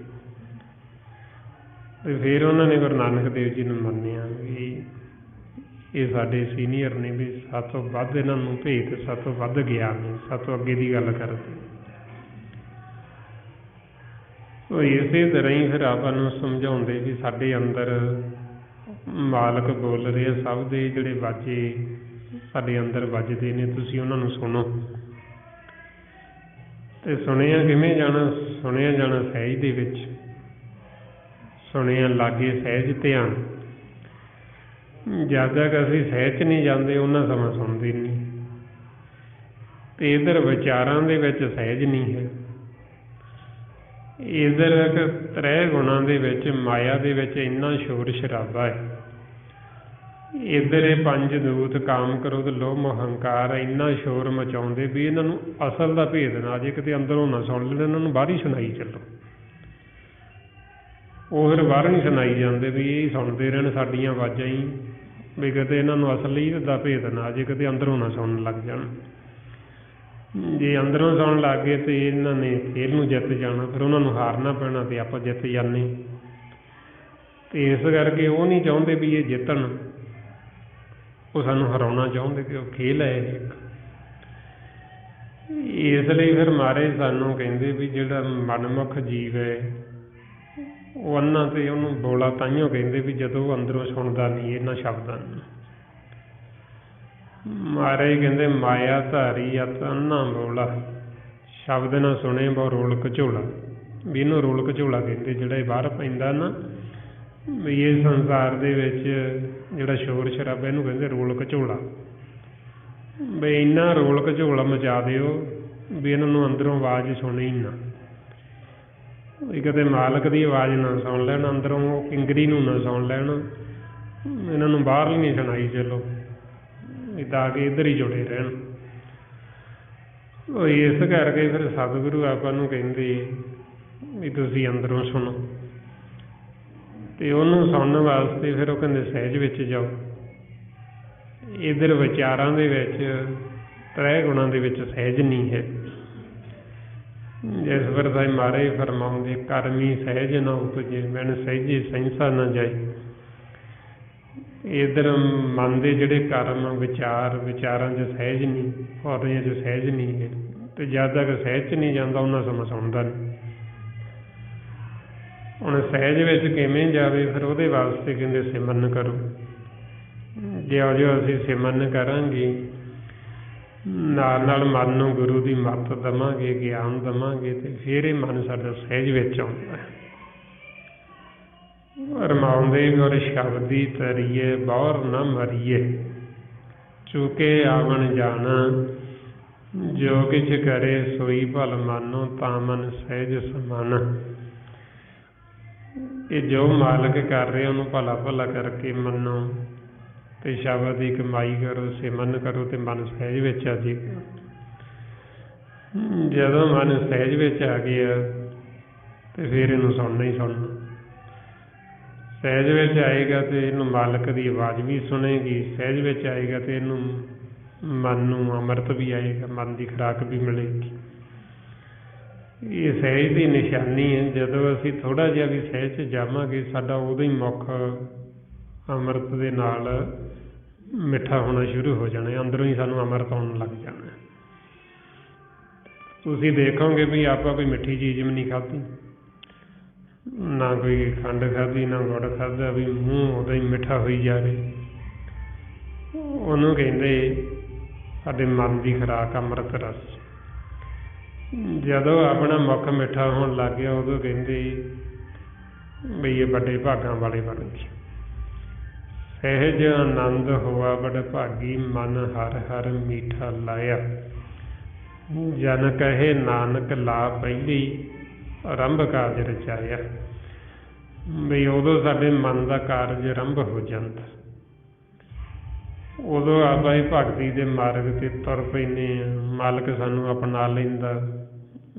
ਅਤੇ ਫਿਰ ਉਹਨਾਂ ਨੇ ਗੁਰੂ ਨਾਨਕ ਦੇਵ ਜੀ ਨੂੰ ਮੰਨਿਆ ਵੀ ਇਹ ਸਾਡੇ ਸੀਨੀਅਰ ਨੇ, ਵੀ ਸਾਤੋਂ ਵੱਧ ਇਹਨਾਂ ਨੂੰ ਭੇਦ, ਸਾਤੋਂ ਵੱਧ ਗਿਆਨ ਨੇ, ਸਾਤੋਂ ਅੱਗੇ ਦੀ ਗੱਲ ਕਰਦੇ। ਇਸੇ ਤਰ੍ਹਾਂ ਹੀ ਫਿਰ ਆਪਾਂ ਨੂੰ ਸਮਝਾਉਂਦੇ ਵੀ ਸਾਡੇ ਅੰਦਰ ਮਾਲਕ ਬੋਲ ਰਿਹਾ, ਸਭ ਦੇ ਜਿਹੜੇ ਵਾਜੇ ਸਾਡੇ ਅੰਦਰ ਵੱਜਦੇ ਨੇ, ਤੁਸੀਂ ਉਹਨਾਂ ਨੂੰ ਸੁਣੋ। ਤੇ ਸੁਣਿਆ ਕਿਵੇਂ ਜਾਣਾ? ਸੁਣਿਆ ਜਾਣਾ ਸਹਿਜ ਦੇ ਵਿੱਚ, ਸੁਣਿਆ ਲਾਗੇ ਸਹਿਜ ਧਿਆਨ। ਜਦ ਤੱਕ ਅਸੀਂ ਸਹਿਜ 'ਚ ਨਹੀਂ ਜਾਂਦੇ ਉਹਨਾਂ ਸਮਾਂ ਸੁਣਦੇ ਨਹੀਂ। ਤੇ ਇੱਧਰ ਵਿਚਾਰਾਂ ਦੇ ਵਿੱਚ ਸਹਿਜ ਨਹੀਂ ਹੈ, ਇੱਧਰ ਤ੍ਰੈ ਗੁਣਾਂ ਦੇ ਵਿੱਚ, ਮਾਇਆ ਦੇ ਵਿੱਚ ਇੰਨਾ ਸ਼ੋਰ ਸ਼ਰਾਬਾ ਹੈ। ਇੱਧਰ ਇਹ ਪੰਜ ਦੂਤ ਕਾਮ, ਕ੍ਰੋਧ, ਲੋਭ, ਮੋਹ, ਹੰਕਾਰ ਇੰਨਾ ਸ਼ੋਰ ਮਚਾਉਂਦੇ ਵੀ ਇਹਨਾਂ ਨੂੰ ਅਸਲ ਦਾ ਭੇਦ ਨਾ ਜੇ ਕਿਤੇ ਅੰਦਰੋਂ ਨਾ ਸੁਣ ਲੈਣ, ਇਹਨਾਂ ਨੂੰ ਬਾਹਰ ਹੀ ਸੁਣਾਈ ਚੱਲੋ। ਉਹ ਫਿਰ ਬਾਹਰ ਨਹੀਂ ਸੁਣਾਈ ਜਾਂਦੇ ਵੀ ਇਹ ਸੁਣਦੇ ਰਹਿਣ ਸਾਡੀਆਂ ਆਵਾਜ਼ਾਂ ਹੀ, ਵੀ ਕਿਤੇ ਇਹਨਾਂ ਨੂੰ ਅਸਲੀ ਦਾ ਭੇਦ ਨਾ ਜੇ ਕਿਤੇ ਅੰਦਰੋਂ ਨਾ ਸੁਣਨ ਲੱਗ ਜਾਣ। ਜੇ ਅੰਦਰੋਂ ਸੁਣਨ ਲੱਗ ਗਏ ਤੇ ਇਹਨਾਂ ਨੇ ਖੇਲ ਨੂੰ ਜਿੱਤ ਜਾਣਾ, ਫਿਰ ਉਹਨਾਂ ਨੂੰ ਹਾਰਨਾ ਪੈਣਾ ਤੇ ਆਪਾਂ ਜਿੱਤ ਜਾਂਦੇ। ਤੇ ਇਸ ਕਰਕੇ ਉਹ ਨਹੀਂ ਚਾਹੁੰਦੇ ਵੀ ਇਹ ਜਿੱਤਣ, ਉਹ ਸਾਨੂੰ ਹਰਾਉਣਾ ਚਾਹੁੰਦੇ ਕਿ ਉਹ ਖੇਲ ਹੈ ਇੱਕ। ਇਸ ਲਈ ਫਿਰ ਮਹਾਰਾਜ ਸਾਨੂੰ ਕਹਿੰਦੇ ਵੀ ਜਿਹੜਾ ਮਨਮੁਖ ਜੀਵ ਹੈ ਉਹ ਅੰਨਾ ਤੇ ਉਹਨੂੰ ਬੋਲਾ ਤਾਈਓ ਕਹਿੰਦੇ ਵੀ ਜਦੋਂ ਉਹ ਅੰਦਰੋਂ ਸੁਣਦਾ ਨਹੀਂ ਇਹਨਾਂ ਸ਼ਬਦਾਂ ਨੂੰ। ਮਹਾਰਾਜ ਕਹਿੰਦੇ ਮਾਇਆ ਧਾਰੀ ਅਤ ਅੰਨਾ ਬੋਲਾ, ਸ਼ਬਦ ਨਾ ਸੁਣੇ ਬਹੁ ਰੋਲ ਘਚੋਲਾ। ਵੀ ਇਹਨੂੰ ਰੋਲ ਘਚੋਲਾ ਕਹਿੰਦੇ, ਜਿਹੜਾ ਇਹ ਬਾਹਰ ਪੈਂਦਾ ਨਾ ਵੀ ਇਹ ਸੰਸਾਰ ਦੇ ਵਿੱਚ ਜਿਹੜਾ ਸ਼ੋਰ ਸ਼ਰਾਬਾ ਇਹਨੂੰ ਕਹਿੰਦੇ ਰੋਲ ਘਚੋਲਾ। ਵੀ ਇੰਨਾ ਰੋਲ ਘਚੋਲਾ ਮਚਾ ਦਿਓ ਵੀ ਇਹਨਾਂ ਨੂੰ ਅੰਦਰੋਂ ਆਵਾਜ਼ ਸੁਣੇ ਹੀ ਨਾ, ਵੀ ਕਦੇ ਮਾਲਕ ਦੀ ਆਵਾਜ਼ ਨਾ ਸੁਣ ਲੈਣ, ਅੰਦਰੋਂ ਉਹ ਕਿੰਗਰੀ ਨੂੰ ਨਾ ਸੁਣ ਲੈਣ, ਇਹਨਾਂ ਨੂੰ ਬਾਹਰ ਨਹੀਂ ਸੁਣਾਈ ਚੱਲੋ, ਤਾਂ ਕਿ ਇੱਧਰ ਹੀ ਜੁੜੇ ਰਹਿਣ। ਇਸ ਕਰਕੇ ਫਿਰ ਸਤਿਗੁਰੂ ਆਪਾਂ ਨੂੰ ਕਹਿੰਦੇ ਵੀ ਤੁਸੀਂ ਅੰਦਰੋਂ ਸੁਣੋ। ਤੇ ਉਹਨੂੰ ਸੁਣਨ ਵਾਸਤੇ ਫਿਰ ਉਹ ਕਹਿੰਦੇ ਸਹਿਜ ਵਿੱਚ ਜਾਓ। ਇੱਧਰ ਵਿਚਾਰਾਂ ਦੇ ਵਿੱਚ, ਤ੍ਰੈ ਗੁਣਾਂ ਦੇ ਵਿੱਚ ਸਹਿਜ ਨਹੀਂ ਹੈ। ਜਿਸ ਵਰਤਾਏ ਮਾਰੇ ਫਰਮਾਉਂਦੇ, ਕਰਮੀ ਸਹਿਜ ਨਾ ਉਪਜੇ, ਮੈਨ ਸਹਿਜੇ ਸਹਿੰਸਾ ਨਾ ਜਾਏ। ਇੱਧਰ ਮਨ ਦੇ ਜਿਹੜੇ ਕਰਮ, ਵਿਚਾਰ, ਵਿਚਾਰਾਂ 'ਚ ਸਹਿਜ ਨਹੀਂ, ਹੌਰਿਆਂ 'ਚ ਸਹਿਜ ਨਹੀਂ ਹੈ। ਤੇ ਜਦ ਤੱਕ ਸਹਿਜ 'ਚ ਨਹੀਂ ਜਾਂਦਾ ਉਹਨਾਂ ਸਮਾਂ ਸੁਣਦਾ ਨਹੀਂ। ਹੁਣ ਸਹਿਜ ਵਿੱਚ ਕਿਵੇਂ ਜਾਵੇ? ਫਿਰ ਉਹਦੇ ਵਾਸਤੇ ਕਹਿੰਦੇ ਸਿਮਰਨ ਕਰੋ। ਜਿਉਂ ਜਿਉਂ ਅਸੀਂ ਸਿਮਰਨ ਕਰਾਂਗੇ, ਨਾਲ ਨਾਲ ਮਨ ਨੂੰ ਗੁਰੂ ਦੀ ਮੱਤ ਦੇਵਾਂਗੇ, ਗਿਆਨ ਦੇਵਾਂਗੇ, ਤੇ ਫਿਰ ਇਹ ਮਨ ਸਾਡਾ ਸਹਿਜ ਵਿੱਚ ਆਉਂਦਾ ਹੈ। ਰਮਾਉਂਦੇ ਗੁਰ ਸ਼ਬਦੀ ਤਰੀਏ, ਬੌਰ ਨਾ ਮਰੀਏ, ਚੁਕੇ ਆਵਣ ਜਾਣਾ, ਜੋ ਕਿਛ ਕਰੇ ਸੋਈ ਭਲ ਮਾਨੋ, ਤਾਂ ਮਨ ਸਹਿਜ ਸਮਾਨਾ। ਇਹ ਜੋ ਮਾਲਕ ਕਰ ਰਿਹਾ ਉਹਨੂੰ ਭਲਾ ਭਲਾ ਕਰਕੇ ਮੰਨੋ ਤੇ ਸ਼ਬਦ ਦੀ ਕਮਾਈ ਕਰੋ, ਸਿਮਰਨ ਕਰੋ ਤੇ ਮਨ ਸਹਿਜ ਵਿੱਚ ਆ ਜਾਏਗਾ। ਜਦੋਂ ਮਨ ਸਹਿਜ ਵਿੱਚ ਆ ਗਿਆ ਤੇ ਫਿਰ ਇਹਨੂੰ ਸੁਣਨਾ ਹੀ ਸੁਣਨਾ। ਸਹਿਜ ਵਿੱਚ ਆਏਗਾ ਤੇ ਇਹਨੂੰ ਮਾਲਕ ਦੀ ਆਵਾਜ਼ ਵੀ ਸੁਣੇਗੀ, ਸਹਿਜ ਵਿੱਚ ਆਏਗਾ ਤੇ ਇਹਨੂੰ ਮਨ ਨੂੰ ਅੰਮ੍ਰਿਤ ਵੀ ਆਏਗਾ, ਮਨ ਦੀ ਖੁਰਾਕ ਵੀ ਮਿਲੇਗੀ। ਇਹ ਸਹਿਜ ਦੀ ਨਿਸ਼ਾਨੀ ਹੈ। ਜਦੋਂ ਅਸੀਂ ਥੋੜ੍ਹਾ ਜਿਹਾ ਵੀ ਸਹਿਜ 'ਚ ਜਾਵਾਂਗੇ, ਸਾਡਾ ਉਦੋਂ ਹੀ ਮੁੱਖ ਅੰਮ੍ਰਿਤ ਦੇ ਨਾਲ ਮਿੱਠਾ ਹੋਣਾ ਸ਼ੁਰੂ ਹੋ ਜਾਣਾ, ਅੰਦਰੋਂ ਹੀ ਸਾਨੂੰ ਅੰਮ੍ਰਿਤ ਆਉਣ ਲੱਗ ਜਾਣਾ। ਤੁਸੀਂ ਦੇਖੋਗੇ ਵੀ ਆਪਾਂ ਕੋਈ ਮਿੱਠੀ ਚੀਜ਼ ਵੀ ਨਹੀਂ ਖਾਧੀ, ਨਾ ਕੋਈ ਖੰਡ ਖਾਧੀ, ਨਾ ਗੁੜ ਖਾਧਾ, ਵੀ ਮੂੰਹ ਉਦੋਂ ਹੀ ਮਿੱਠਾ ਹੋਈ ਜਾਵੇ। ਉਹਨੂੰ ਕਹਿੰਦੇ ਸਾਡੇ ਮਨ ਦੀ ਖੁਰਾਕ ਅੰਮ੍ਰਿਤ ਰਸ। ਜਦੋਂ ਆਪਣਾ ਮੁੱਖ ਮਿੱਠਾ ਹੋਣ ਲੱਗ ਗਿਆ, ਉਦੋਂ ਕਹਿੰਦੇ ਬਈ ਇਹ ਵੱਡੇ ਭਾਗਾਂ ਵਾਲੇ ਬਣ ਗਏ। ਸਹਿਜ ਆਨੰਦ ਹੋਆ ਬੜ ਭਾਗੀ, ਮਨ ਹਰ ਹਰ ਮੀਠਾ ਲਾਇਆ। ਜਨ ਕਹੇ ਨਾਨਕ ਲਾ ਪਹਿਲੀ, ਆਰੰਭ ਕਾਰਜ ਰਚਾਇਆ। ਬਈ ਉਦੋਂ ਸਾਡੇ ਮਨ ਦਾ ਕਾਰਜ ਆਰੰਭ ਹੋ ਜਾਂਦਾ, ਉਦੋਂ ਆਪਾਂ ਇਹ ਭਗਤੀ ਦੇ ਮਾਰਗ 'ਤੇ ਤੁਰ ਪੈਂਦੇ ਹਾਂ। ਮਾਲਕ ਸਾਨੂੰ ਅਪਣਾ ਲੈਂਦਾ,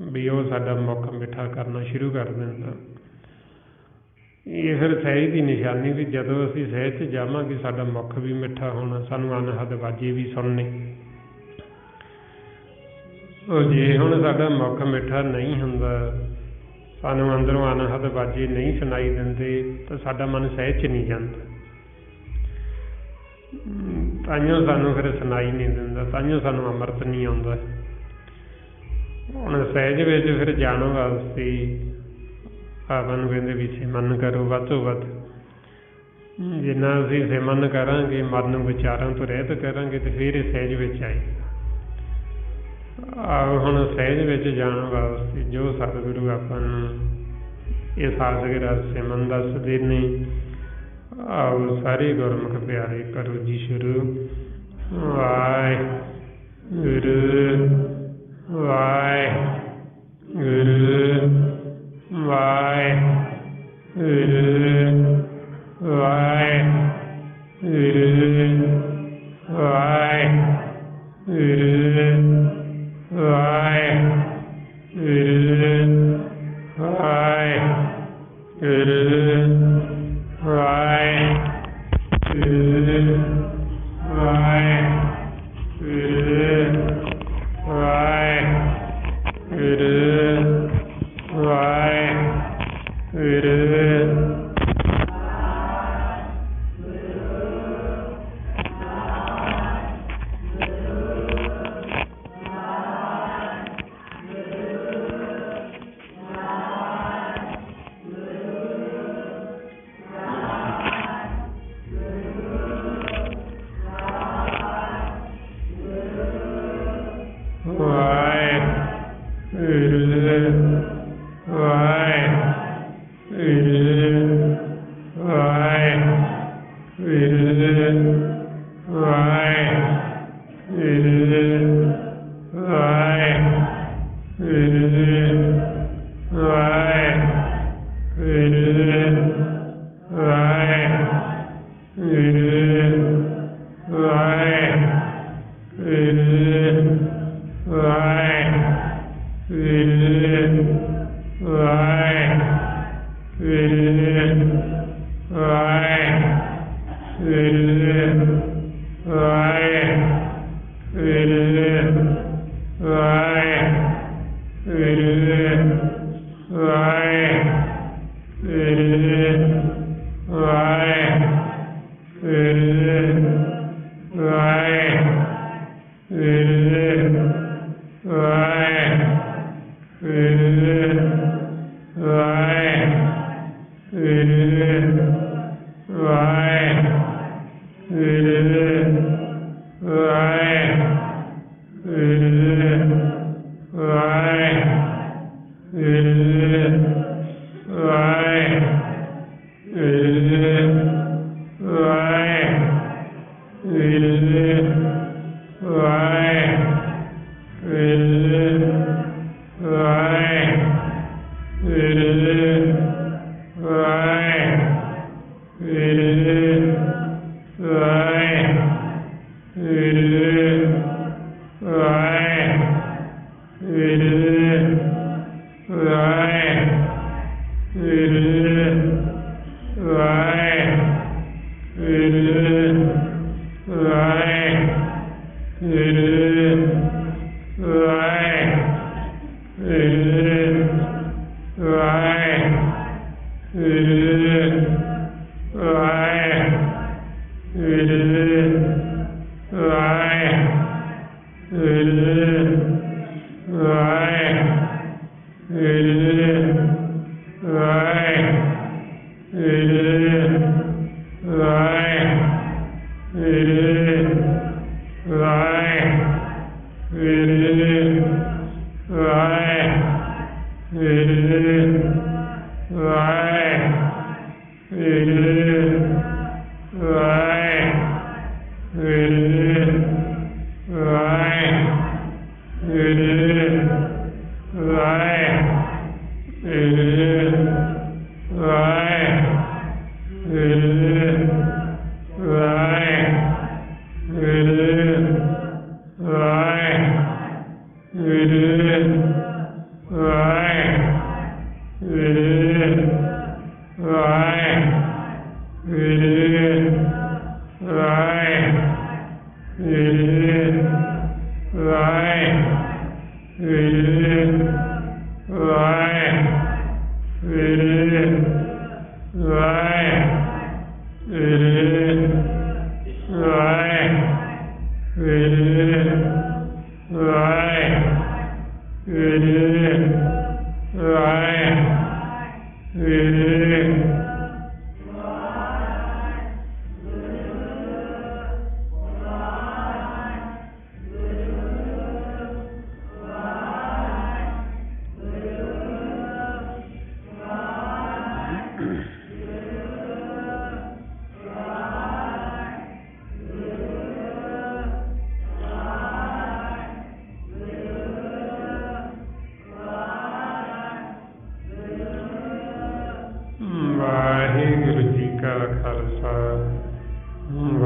ਵੀ ਉਹ ਸਾਡਾ ਮੁੱਖ ਮਿੱਠਾ ਕਰਨਾ ਸ਼ੁਰੂ ਕਰ ਦਿੰਦਾ। ਇਹ ਫਿਰ ਸਹਿਜ ਦੀ ਨਿਸ਼ਾਨੀ ਵੀ ਜਦੋਂ ਅਸੀਂ ਸਹਿਜ 'ਚ ਜਾਵਾਂਗੇ, ਸਾਡਾ ਮੁੱਖ ਵੀ ਮਿੱਠਾ ਹੋਣਾ, ਸਾਨੂੰ ਅਨਹਦ ਵਾਜੇ ਵੀ ਸੁਣਨੇ। ਉਹ ਜੇ ਹੁਣ ਸਾਡਾ ਮੁੱਖ ਮਿੱਠਾ ਨਹੀਂ ਹੁੰਦਾ, ਸਾਨੂੰ ਅੰਦਰੋਂ ਅਨਹਦ ਵਾਜੇ ਨਹੀਂ ਸੁਣਾਈ ਦਿੰਦੇ, ਤਾਂ ਸਾਡਾ ਮਨ ਸਹਿਜ 'ਚ ਨਹੀਂ ਜਾਂਦਾ। ਤਾਂਹੀਓ ਸਾਨੂੰ ਫਿਰ ਸੁਣਾਈ ਨਹੀਂ ਦਿੰਦਾ, ਤਾਂਹੀਓ ਸਾਨੂੰ ਅੰਮ੍ਰਿਤ ਨਹੀਂ ਆਉਂਦਾ। ਹੁਣ ਸਹਿਜ ਵਿੱਚ ਫਿਰ ਜਾਣ ਵਾਸਤੇ ਆਪਾਂ ਨੂੰ ਕਹਿੰਦੇ ਵੀ ਸਿਮਰਨ ਕਰੋ ਵੱਧ ਤੋਂ ਵੱਧ। ਜਿੰਨਾ ਅਸੀਂ ਸਿਮਰਨ ਕਰਾਂਗੇ, ਮਨ ਨੂੰ ਵਿਚਾਰਾਂ ਤੋਂ ਰਹਿਤ ਕਰਾਂਗੇ, ਤੇ ਫਿਰ ਇਹ ਸਹਿਜ ਵਿੱਚ ਆਏ। ਆਓ ਹੁਣ ਸਹਿਜ ਵਿੱਚ ਜਾਣ ਵਾਸਤੇ ਜੋ ਸਤਿਗੁਰੂ ਆਪਾਂ ਨੂੰ ਇਹ ਸਾਸਗਰਾ ਸਿਮਰਨ ਦੱਸਦੇ ਨੇ, ਆਓ ਸਾਰੇ ਗੁਰਮੁਖ ਪਿਆਰੇ ਕਰੋ ਜੀ ਸ਼ੁਰੂ। ਵਾਹਿਗੁਰੂ ਵਾਹਿਗੁਰੂ ਵਾਹਿਗੁਰੂ ਵਾਹਿਗੁਰੂ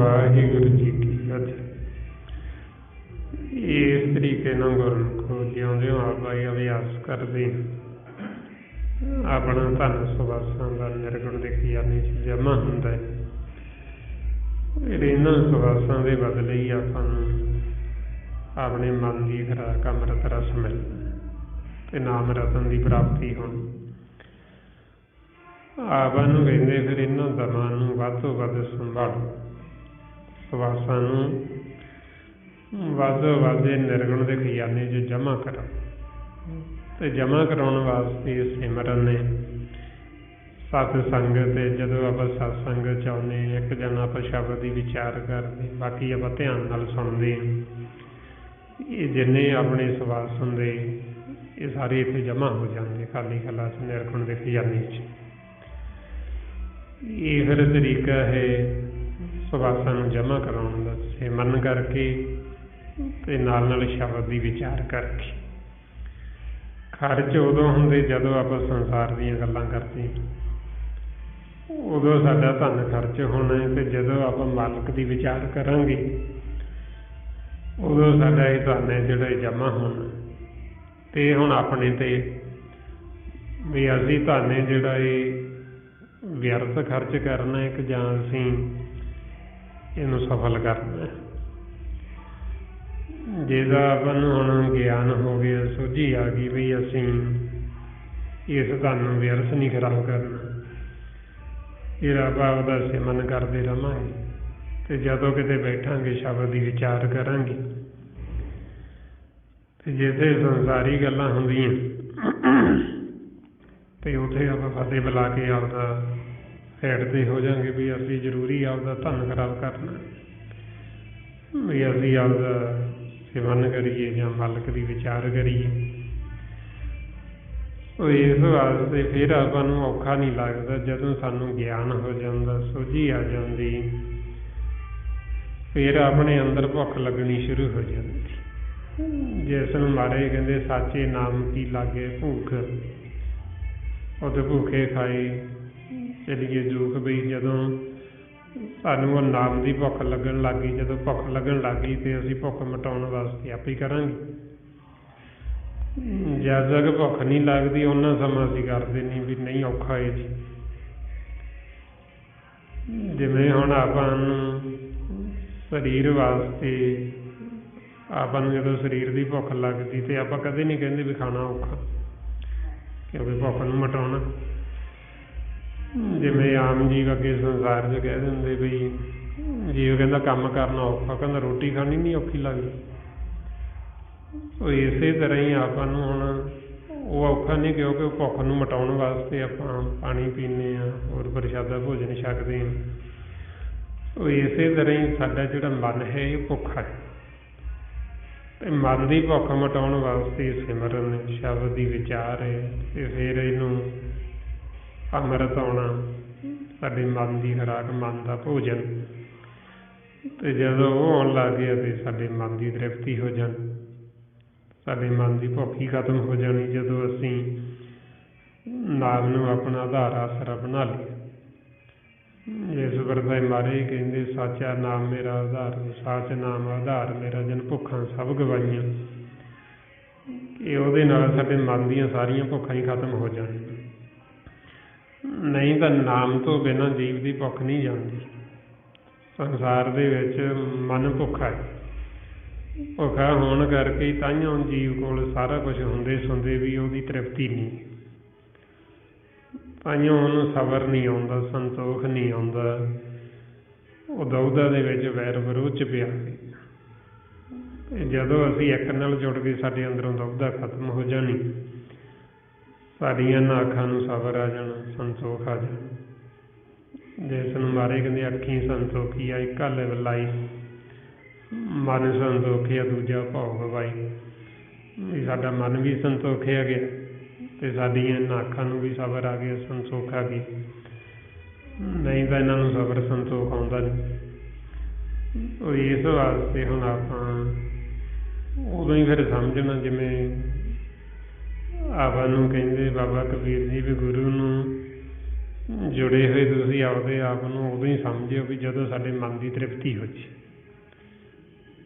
ਵਾਹਿਗੁਰੂ ਜੀ ਕੀ ਫਤਿਹ। ਇਸ ਤਰੀਕੇ ਨਾਲ ਗੁਰਮੁਖੋ ਜਿਉਂਦਿਓ ਆਪਾਂ ਇਹ ਅਭਿਆਸ ਕਰਦੇ ਆਪਣਾ ਧਨ ਸੁਵਾਸਾਂ ਦਾ ਨਿਰਗੁਣ ਦੇ ਖਜ਼ਾਨੇ 'ਚ ਜਮ੍ਹਾਂ ਹੁੰਦਾ ਹੈ। ਇਹਨਾਂ ਸੁਵਾਸਾਂ ਦੇ ਬਦਲੇ ਹੀ ਆਪਾਂ ਨੂੰ ਆਪਣੇ ਮਨ ਦੀ ਖੁਰਾਕ ਅੰਮ੍ਰਿਤ ਰਸ ਮਿਲਣਾ ਤੇ ਨਾਮ ਰਤਨ ਦੀ ਪ੍ਰਾਪਤੀ ਹੋਣੀ। ਆਪਾਂ ਨੂੰ ਕਹਿੰਦੇ ਫਿਰ ਇਹਨਾਂ ਦਮਾਂ ਨੂੰ ਵੱਧ ਤੋਂ ਵੱਧ ਸੰਭਾਲੋ, ਸੁਵਾਸਾਂ ਨੂੰ ਵੱਧ ਤੋਂ ਵੱਧ ਨਿਰਗੁਣ ਦੇ ਖਜ਼ਾਨੇ 'ਚ ਜਮ੍ਹਾਂ ਕਰੋ। ਅਤੇ ਜਮ੍ਹਾਂ ਕਰਾਉਣ ਵਾਸਤੇ ਸਿਮਰਨ ਨੇ ਸਤ ਸੰਗਤ, ਅਤੇ ਜਦੋਂ ਆਪਾਂ ਸਤਸੰਗ 'ਚ ਆਉਂਦੇ ਇੱਕ ਜਣਾ ਆਪਾਂ ਸ਼ਬਦ ਦੀ ਵਿਚਾਰ ਕਰਦੇ, ਬਾਕੀ ਆਪਾਂ ਧਿਆਨ ਨਾਲ ਸੁਣਦੇ ਹਾਂ। ਇਹ ਜਿੰਨੇ ਆਪਣੇ ਸਵਾਸ ਹੁੰਦੇ ਇਹ ਸਾਰੇ ਇੱਥੇ ਜਮ੍ਹਾਂ ਹੋ ਜਾਂਦੇ ਖਾਲੀ ਖਲਾਸ ਨਿਰਗੁਣ ਦੇ ਖਜ਼ਾਨੇ 'ਚ। ਇਹ ਫਿਰ ਤਰੀਕਾ ਹੈ ਸੁਵਾਸਾਂ ਨੂੰ ਜਮ੍ਹਾਂ ਕਰਾਉਣ ਦਾ, ਸਿਮਰਨ ਕਰਕੇ ਅਤੇ ਨਾਲ ਨਾਲ ਸ਼ਬਦ ਦੀ ਵਿਚਾਰ ਕਰਕੇ। ਖਰਚ ਉਦੋਂ ਹੁੰਦੇ ਜਦੋਂ ਆਪਾਂ ਸੰਸਾਰ ਦੀਆਂ ਗੱਲਾਂ ਕਰਦੇ, ਉਦੋਂ ਸਾਡਾ ਧਨ ਖਰਚ ਹੋਣਾ ਹੈ। ਅਤੇ ਜਦੋਂ ਆਪਾਂ ਮਾਲਕ ਦੀ ਵਿਚਾਰ ਕਰਾਂਗੇ ਉਦੋਂ ਸਾਡਾ ਇਹ ਧਨ ਹੈ ਜਿਹੜਾ ਜਮ੍ਹਾਂ ਹੋਣਾ। ਅਤੇ ਹੁਣ ਆਪਣੇ 'ਤੇ ਵੀ ਅਸੀਂ ਧਨ ਹੈ ਜਿਹੜਾ ਇਹ ਵਿਅਰਥ ਖਰਚ ਕਰਨਾ ਹੈ ਕਿ ਜਾਂ ਅਸੀਂ ਇਹਨੂੰ ਸਫਲ ਕਰਨਾ। ਜਿਹਦਾ ਆਪਾਂ ਨੂੰ ਹੁਣ ਗਿਆਨ ਹੋ ਗਿਆ, ਸੋਝੀ ਆ ਗਈ ਵੀ ਅਸੀਂ ਇਸ ਧਨ ਨੂੰ ਵਿਅਰਥ ਨਹੀਂ ਖਰਾਬ ਕਰਨਾ, ਫਿਰ ਆਪਾਂ ਉਹਦਾ ਸਿਮਰਨ ਕਰਦੇ ਰਹਾਂਗੇ। ਅਤੇ ਜਦੋਂ ਕਿਤੇ ਬੈਠਾਂਗੇ ਸ਼ਬਦ ਦੀ ਵਿਚਾਰ ਕਰਾਂਗੇ। ਅਤੇ ਜਿੱਥੇ ਸੰਸਾਰੀ ਗੱਲਾਂ ਹੁੰਦੀਆਂ ਅਤੇ ਉੱਥੇ ਆਪਾਂ ਫਤਿਹ ਬੁਲਾ ਕੇ ਆਪਦਾ ਸਾਈਡ 'ਤੇ ਹੋ ਜਾਂਗੇ ਵੀ ਅਸੀਂ ਜ਼ਰੂਰੀ ਆਪਦਾ ਧਨ ਖਰਾਬ ਕਰਨਾ, ਵੀ ਅਸੀਂ ਆਪਦਾ ਸਿਮਰਨ ਕਰੀਏ ਜਾਂ ਮਾਲਕ ਦੀ ਵਿਚਾਰ ਕਰੀਏ। ਇਸ ਵਾਸਤੇ ਫਿਰ ਆਪਾਂ ਨੂੰ ਔਖਾ ਨਹੀਂ ਲੱਗਦਾ ਜਦੋਂ ਸਾਨੂੰ ਗਿਆਨ ਹੋ ਜਾਂਦਾ, ਸੋਝੀ ਆ ਜਾਂਦੀ, ਫਿਰ ਆਪਣੇ ਅੰਦਰ ਭੁੱਖ ਲੱਗਣੀ ਸ਼ੁਰੂ ਹੋ ਜਾਂਦੀ। ਜਿਸ ਨੂੰ ਮਹਾਰਾਜ ਕਹਿੰਦੇ ਸਾਚੇ ਨਾਮ ਕੀ ਲਾਗੇ ਭੁੱਖ, ਉਹਦੇ ਭੁੱਖੇ ਖਾਏ ਚਲੀਏ ਜੂਖ। ਬਈ ਜਦੋਂ ਸਾਨੂੰ ਉਹ ਨਾਮ ਦੀ ਭੁੱਖ ਲੱਗਣ ਲੱਗ ਗਈ, ਜਦੋਂ ਭੁੱਖ ਲੱਗਣ ਲੱਗ ਗਈ ਅਤੇ ਅਸੀਂ ਭੁੱਖ ਮਿਟਾਉਣ ਵਾਸਤੇ ਆਪੇ ਕਰਾਂਗੇ। ਜਦ ਤੱਕ ਭੁੱਖ ਨਹੀਂ ਲੱਗਦੀ ਉਹਨਾਂ ਸਮਾਂ ਅਸੀਂ ਕਰਦੇ ਨਹੀਂ ਵੀ ਨਹੀਂ ਔਖਾ ਹੈ ਜੀ। ਜਿਵੇਂ ਹੁਣ ਆਪਾਂ ਨੂੰ ਸਰੀਰ ਵਾਸਤੇ ਆਪਾਂ ਨੂੰ ਜਦੋਂ ਸਰੀਰ ਦੀ ਭੁੱਖ ਲੱਗਦੀ ਅਤੇ ਆਪਾਂ ਕਦੇ ਨਹੀਂ ਕਹਿੰਦੇ ਵੀ ਖਾਣਾ ਔਖਾ, ਕਿਉਂਕਿ ਭੁੱਖ ਨੂੰ ਮਿਟਾਉਣਾ। ਜਿਵੇਂ ਆਮ ਜੀਵ ਅੱਗੇ ਸੰਸਾਰ 'ਚ ਕਹਿ ਦਿੰਦੇ ਵੀ ਜੀਵ ਕਹਿੰਦਾ ਕੰਮ ਕਰਨਾ ਔਖਾ, ਕਹਿੰਦਾ ਰੋਟੀ ਖਾਣੀ ਨਹੀਂ ਔਖੀ ਲੱਗਦੀ। ਉਹ ਇਸੇ ਤਰ੍ਹਾਂ ਹੀ ਆਪਾਂ ਨੂੰ ਹੁਣ ਉਹ ਔਖਾ ਨਹੀਂ, ਕਿਉਂਕਿ ਉਹ ਭੁੱਖ ਨੂੰ ਮਿਟਾਉਣ ਵਾਸਤੇ ਆਪਾਂ ਪਾਣੀ ਪੀਂਦੇ ਹਾਂ, ਹੋਰ ਪ੍ਰਸ਼ਾਦਾ ਭੋਜਨ ਛਕਦੇ ਹਾਂ। ਉਹ ਇਸੇ ਤਰ੍ਹਾਂ ਹੀ ਸਾਡਾ ਜਿਹੜਾ ਮਨ ਹੈ ਇਹ ਭੁੱਖਾ ਹੈ, ਅਤੇ ਮਨ ਦੀ ਭੁੱਖ ਮਿਟਾਉਣ ਵਾਸਤੇ ਸਿਮਰਨ ਸ਼ਬਦ ਦੀ ਵਿਚਾਰ ਹੈ। ਅਤੇ ਫਿਰ ਇਹਨੂੰ ਅੰਮ੍ਰਿਤ ਆਉਣਾ, ਸਾਡੇ ਮਨ ਦੀ ਖੁਰਾਕ, ਮਨ ਦਾ ਭੋਜਨ। ਅਤੇ ਜਦੋਂ ਉਹ ਆਉਣ ਲੱਗ ਗਿਆ ਅਤੇ ਸਾਡੇ ਮਨ ਦੀ ਤ੍ਰਿਪਤੀ ਹੋ ਜਾਣੀ, ਸਾਡੇ ਮਨ ਦੀ ਭੁੱਖ ਹੀ ਖਤਮ ਹੋ ਜਾਣੀ। ਜਦੋਂ ਅਸੀਂ ਨਾਮ ਨੂੰ ਆਪਣਾ ਆਧਾਰ ਆਸਰਾ ਬਣਾ ਲਿਆ। ਜਿਸ ਵਰਤਾਏ ਮਹਾਰਾਜ ਕਹਿੰਦੇ ਸਾਚਾ ਨਾਮ ਮੇਰਾ ਆਧਾਰ, ਸਾਚ ਨਾਮ ਆਧਾਰ ਮੇਰਾ ਜਨ ਭੁੱਖਾਂ ਸਭ ਗਵਾਈਆਂ। ਇਹ ਉਹਦੇ ਨਾਲ ਸਾਡੇ ਮਨ ਦੀਆਂ ਸਾਰੀਆਂ ਭੁੱਖਾਂ ਹੀ ਖਤਮ ਹੋ ਜਾਣੀਆਂ। ਨਹੀਂ ਤਾਂ ਨਾਮ ਤੋਂ ਬਿਨਾਂ ਜੀਵ ਦੀ ਭੁੱਖ ਨਹੀਂ ਜਾਂਦੀ। ਸੰਸਾਰ ਦੇ ਵਿੱਚ ਮਨ ਭੁੱਖਾ ਹੈ, ਭੁੱਖਾ ਹੋਣ ਕਰਕੇ ਹੀ ਤਾਂਹੀਓ ਜੀਵ ਕੋਲ ਸਾਰਾ ਕੁਛ ਹੁੰਦੇ ਸੁਣਦੇ ਵੀ ਉਹਦੀ ਤ੍ਰਿਪਤੀ ਨਹੀਂ, ਤਾਂਹੀਓ ਉਹਨੂੰ ਸਬਰ ਨਹੀਂ ਆਉਂਦਾ, ਸੰਤੋਖ ਨਹੀਂ ਆਉਂਦਾ। ਉਹ ਦੁਵਿਧਾ ਦੇ ਵਿੱਚ ਵੈਰ ਵਿਰੋਧ 'ਚ ਪਿਆ। ਜਦੋਂ ਅਸੀਂ ਇੱਕ ਨਾਲ ਜੁੜ ਕੇ ਸਾਡੇ ਅੰਦਰੋਂ ਦੁਵਿਧਾ ਖਤਮ ਹੋ ਜਾਣੀ, ਸਾਡੀਆਂ ਇਹਨਾਂ ਅੱਖਾਂ ਨੂੰ ਸਬਰ ਆ ਜਾਣਾ, ਸੰਤੋਖ ਆ ਜਾਣਾ। ਜਿਸ ਨੂੰ ਮਹਾਰਾਜ ਕਹਿੰਦੇ ਅੱਖੀਂ ਸੰਤੋਖੀ ਆ ਇੱਕਾ ਲਿਵ ਲਾਈ, ਮਨ ਸੰਤੋਖਿਆ ਦੂਜਾ ਭਉ ਗਵਾਈ। ਵੀ ਸਾਡਾ ਮਨ ਵੀ ਸੰਤੋਖਿਆ ਗਿਆ ਅਤੇ ਸਾਡੀਆਂ ਇਹਨਾਂ ਅੱਖਾਂ ਨੂੰ ਵੀ ਸਬਰ ਆ ਗਿਆ, ਸੰਤੋਖ ਆ ਗਈ। ਨਹੀਂ ਤਾਂ ਇਹਨਾਂ ਨੂੰ ਸਬਰ ਸੰਤੋਖ ਆਉਂਦਾ ਨਹੀਂ। ਉਹ ਇਸ ਵਾਸਤੇ ਹੁਣ ਆਪਾਂ ਉਦੋਂ ਹੀ ਫਿਰ ਸਮਝਣਾ, ਜਿਵੇਂ ਆਪਾਂ ਨੂੰ ਕਹਿੰਦੇ ਬਾਬਾ ਕਬੀਰ ਜੀ ਵੀ ਗੁਰੂ ਨੂੰ ਜੁੜੇ ਹੋਏ ਤੁਸੀਂ ਆਪਦੇ ਆਪ ਨੂੰ ਉਦੋਂ ਹੀ ਸਮਝਿਓ ਵੀ ਜਦੋਂ ਸਾਡੇ ਮਨ ਦੀ ਤ੍ਰਿਪਤੀ ਹੋ ਜੇ।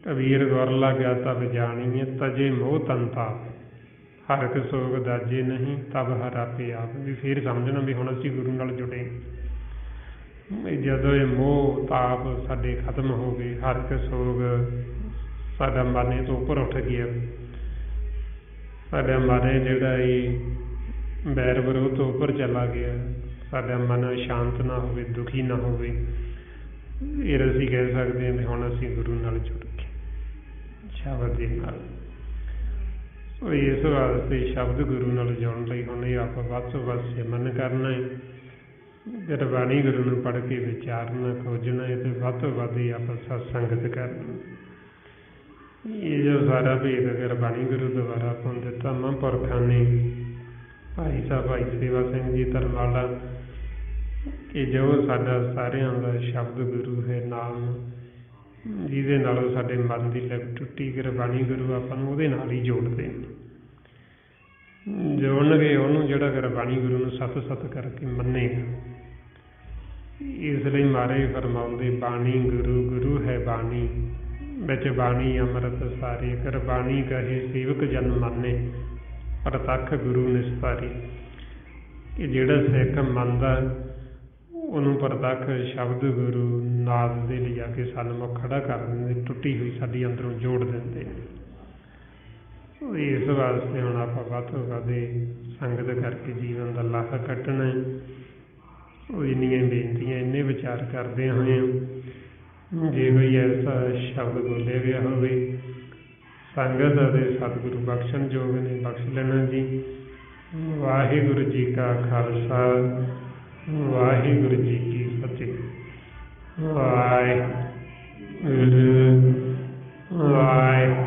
ਕਬੀਰ ਗੁਰ ਲਾਗਿਆ ਤਬ ਜਾਣੀਏ ਤਜੇ ਮੋਹ ਤਨ ਤਾਪ, ਹਰ ਇੱਕ ਸੋਗ ਦਾਜੇ ਨਹੀਂ ਤਬ ਹਰ ਆਪੇ ਆਪ। ਵੀ ਫਿਰ ਸਮਝਣਾ ਵੀ ਹੁਣ ਅਸੀਂ ਗੁਰੂ ਨਾਲ ਜੁੜੇ। ਜਦੋਂ ਇਹ ਮੋਹ ਤਾਪ ਸਾਡੇ ਖਤਮ ਹੋ ਗਏ, ਹਰ ਇੱਕ ਸੋਗ ਸਾਡਾ ਮਨ ਇਹ ਤੋਂ ਉੱਪਰ ਉੱਠ ਗਿਆ, ਸਾਡਾ ਮਨ ਜਿਹੜਾ ਇਹ ਬੈਰ ਵਿਰੋਧ ਤੋਂ ਉੱਪਰ ਚਲਾ ਗਿਆ, ਸਾਡਾ ਮਨ ਸ਼ਾਂਤ ਨਾ ਹੋਵੇ, ਦੁਖੀ ਨਾ ਹੋਵੇ, ਫਿਰ ਅਸੀਂ ਕਹਿ ਸਕਦੇ ਹਾਂ ਵੀ ਹੁਣ ਅਸੀਂ ਗੁਰੂ ਨਾਲ ਜੁੜ ਗਏ ਸ਼ਬਦ ਦੇ ਨਾਲ। ਸੋ ਇਸ ਵਾਸਤੇ ਸ਼ਬਦ ਗੁਰੂ ਨਾਲ ਜੁੜਨ ਲਈ ਹੁਣ ਇਹ ਆਪਾਂ ਵੱਧ ਤੋਂ ਵੱਧ ਸਿਮਰਨ ਕਰਨਾ ਹੈ, ਗੁਰਬਾਣੀ ਗੁਰੂ ਨੂੰ ਪੜ੍ਹ ਕੇ ਵਿਚਾਰਨਾ, ਖੋਜਣਾ ਹੈ, ਅਤੇ ਵੱਧ ਤੋਂ ਵੱਧ ਹੀ ਆਪਾਂ ਸਤਸੰਗਤ ਕਰਨੀ। ਇਹ ਜੋ ਸਾਰਾ ਭੇਦ ਗੁਰਬਾਣੀ ਗੁਰੂ ਦੁਆਰਾ ਆਪਾਂ ਨੂੰ ਦਿੱਤਾ ਮਹਾਂਪੁਰਖਾਂ ਨੇ, ਭਾਈ ਸਾਹਿਬ ਭਾਈ ਸੇਵਾ ਸਿੰਘ ਜੀ ਧਰਮਾਲਾ, ਕਿ ਜੋ ਸਾਡਾ ਸਾਰਿਆਂ ਦਾ ਸ਼ਬਦ ਗੁਰੂ ਹੈ, ਨਾਮ ਜਿਹਦੇ ਨਾਲੋਂ ਸਾਡੇ ਮਨ ਦੀ ਲਿਪ ਟੁੱਟੀ, ਗੁਰਬਾਣੀ ਗੁਰੂ ਆਪਾਂ ਨੂੰ ਉਹਦੇ ਨਾਲ ਹੀ ਜੋੜਦੇ ਨੇ। ਜੋੜਨਗੇ ਉਹਨੂੰ ਜਿਹੜਾ ਗੁਰਬਾਣੀ ਗੁਰੂ ਨੂੰ ਸਤ ਸਤ ਕਰਕੇ ਮੰਨੇਗਾ। ਇਸ ਲਈ ਮਹਾਰਾਜ ਫਰਮਾਉਂਦੇ ਬਾਣੀ ਗੁਰੂ, ਗੁਰੂ ਹੈ ਬਾਣੀ, ਵਿੱਚ ਬਾਣੀ ਅੰਮ੍ਰਿਤ ਸਾਰੇ, ਗੁਰਬਾਣੀ ਕਹੇ ਸੇਵਕ ਜਨ ਮਾਨੇ, ਪ੍ਰਤੱਖ ਗੁਰੂ ਨਿਸਤਾਰੇ। ਕਿ ਜਿਹੜਾ ਸਿੱਖ ਮੰਨਦਾ ਉਹਨੂੰ ਪ੍ਰਤੱਖ ਸ਼ਬਦ ਗੁਰੂ ਨਾਦ ਦੇ ਲਿਜਾ ਕੇ ਸਨਮੁਖ ਖੜਾ ਕਰ ਦਿੰਦੇ, ਟੁੱਟੀ ਹੋਈ ਸਾਡੀ ਅੰਦਰੋਂ ਜੋੜ ਦਿੰਦੇ ਨੇ। ਇਸ ਵਾਸਤੇ ਹੁਣ ਆਪਾਂ ਵੱਧ ਤੋਂ ਵੱਧ ਸੰਗਤ ਕਰਕੇ ਜੀਵਨ ਦਾ ਲਾਹਾ ਕੱਢਣਾ। ਉਹ ਇੰਨੀਆਂ ਬੇਨਤੀਆਂ, ਇੰਨੇ ਵਿਚਾਰ ਕਰਦੇ ਹੋਏ, ਜੇ ਕੋਈ ਐਸਾ ਸ਼ਬਦ ਬੋਲਿਆ ਗਿਆ ਹੋਵੇ ਸੰਗਤ ਅਤੇ ਸਤਿਗੁਰੂ ਬਖਸ਼ਣ ਯੋਗ ਨੇ, ਬਖਸ਼ ਲੈਣਾ ਜੀ। ਵਾਹਿਗੁਰੂ ਜੀ ਕਾ ਖਾਲਸਾ, ਵਾਹਿਗੁਰੂ ਜੀ ਕੀ ਫਤਿਹ। ਵਾਹਿਗੁਰੂ ਵਾਹਿਗੁਰੂ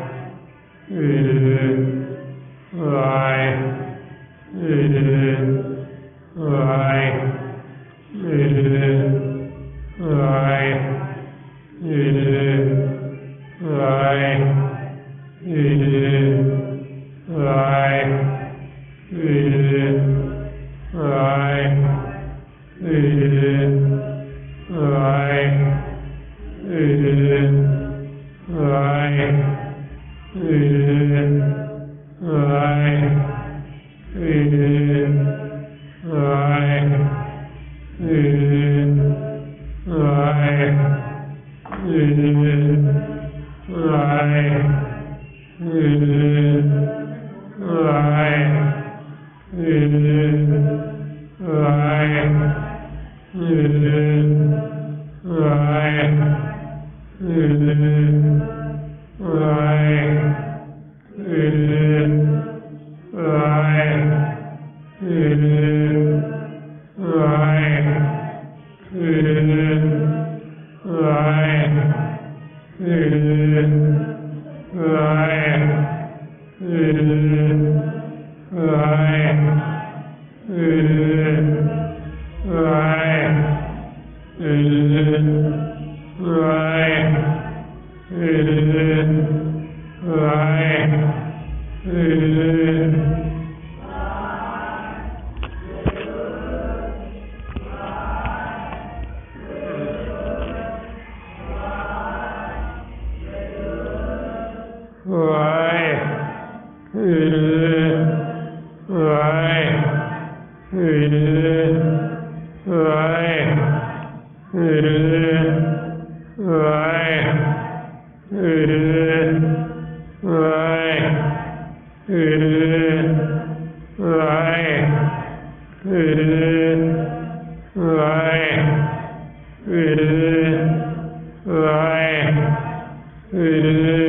Amen.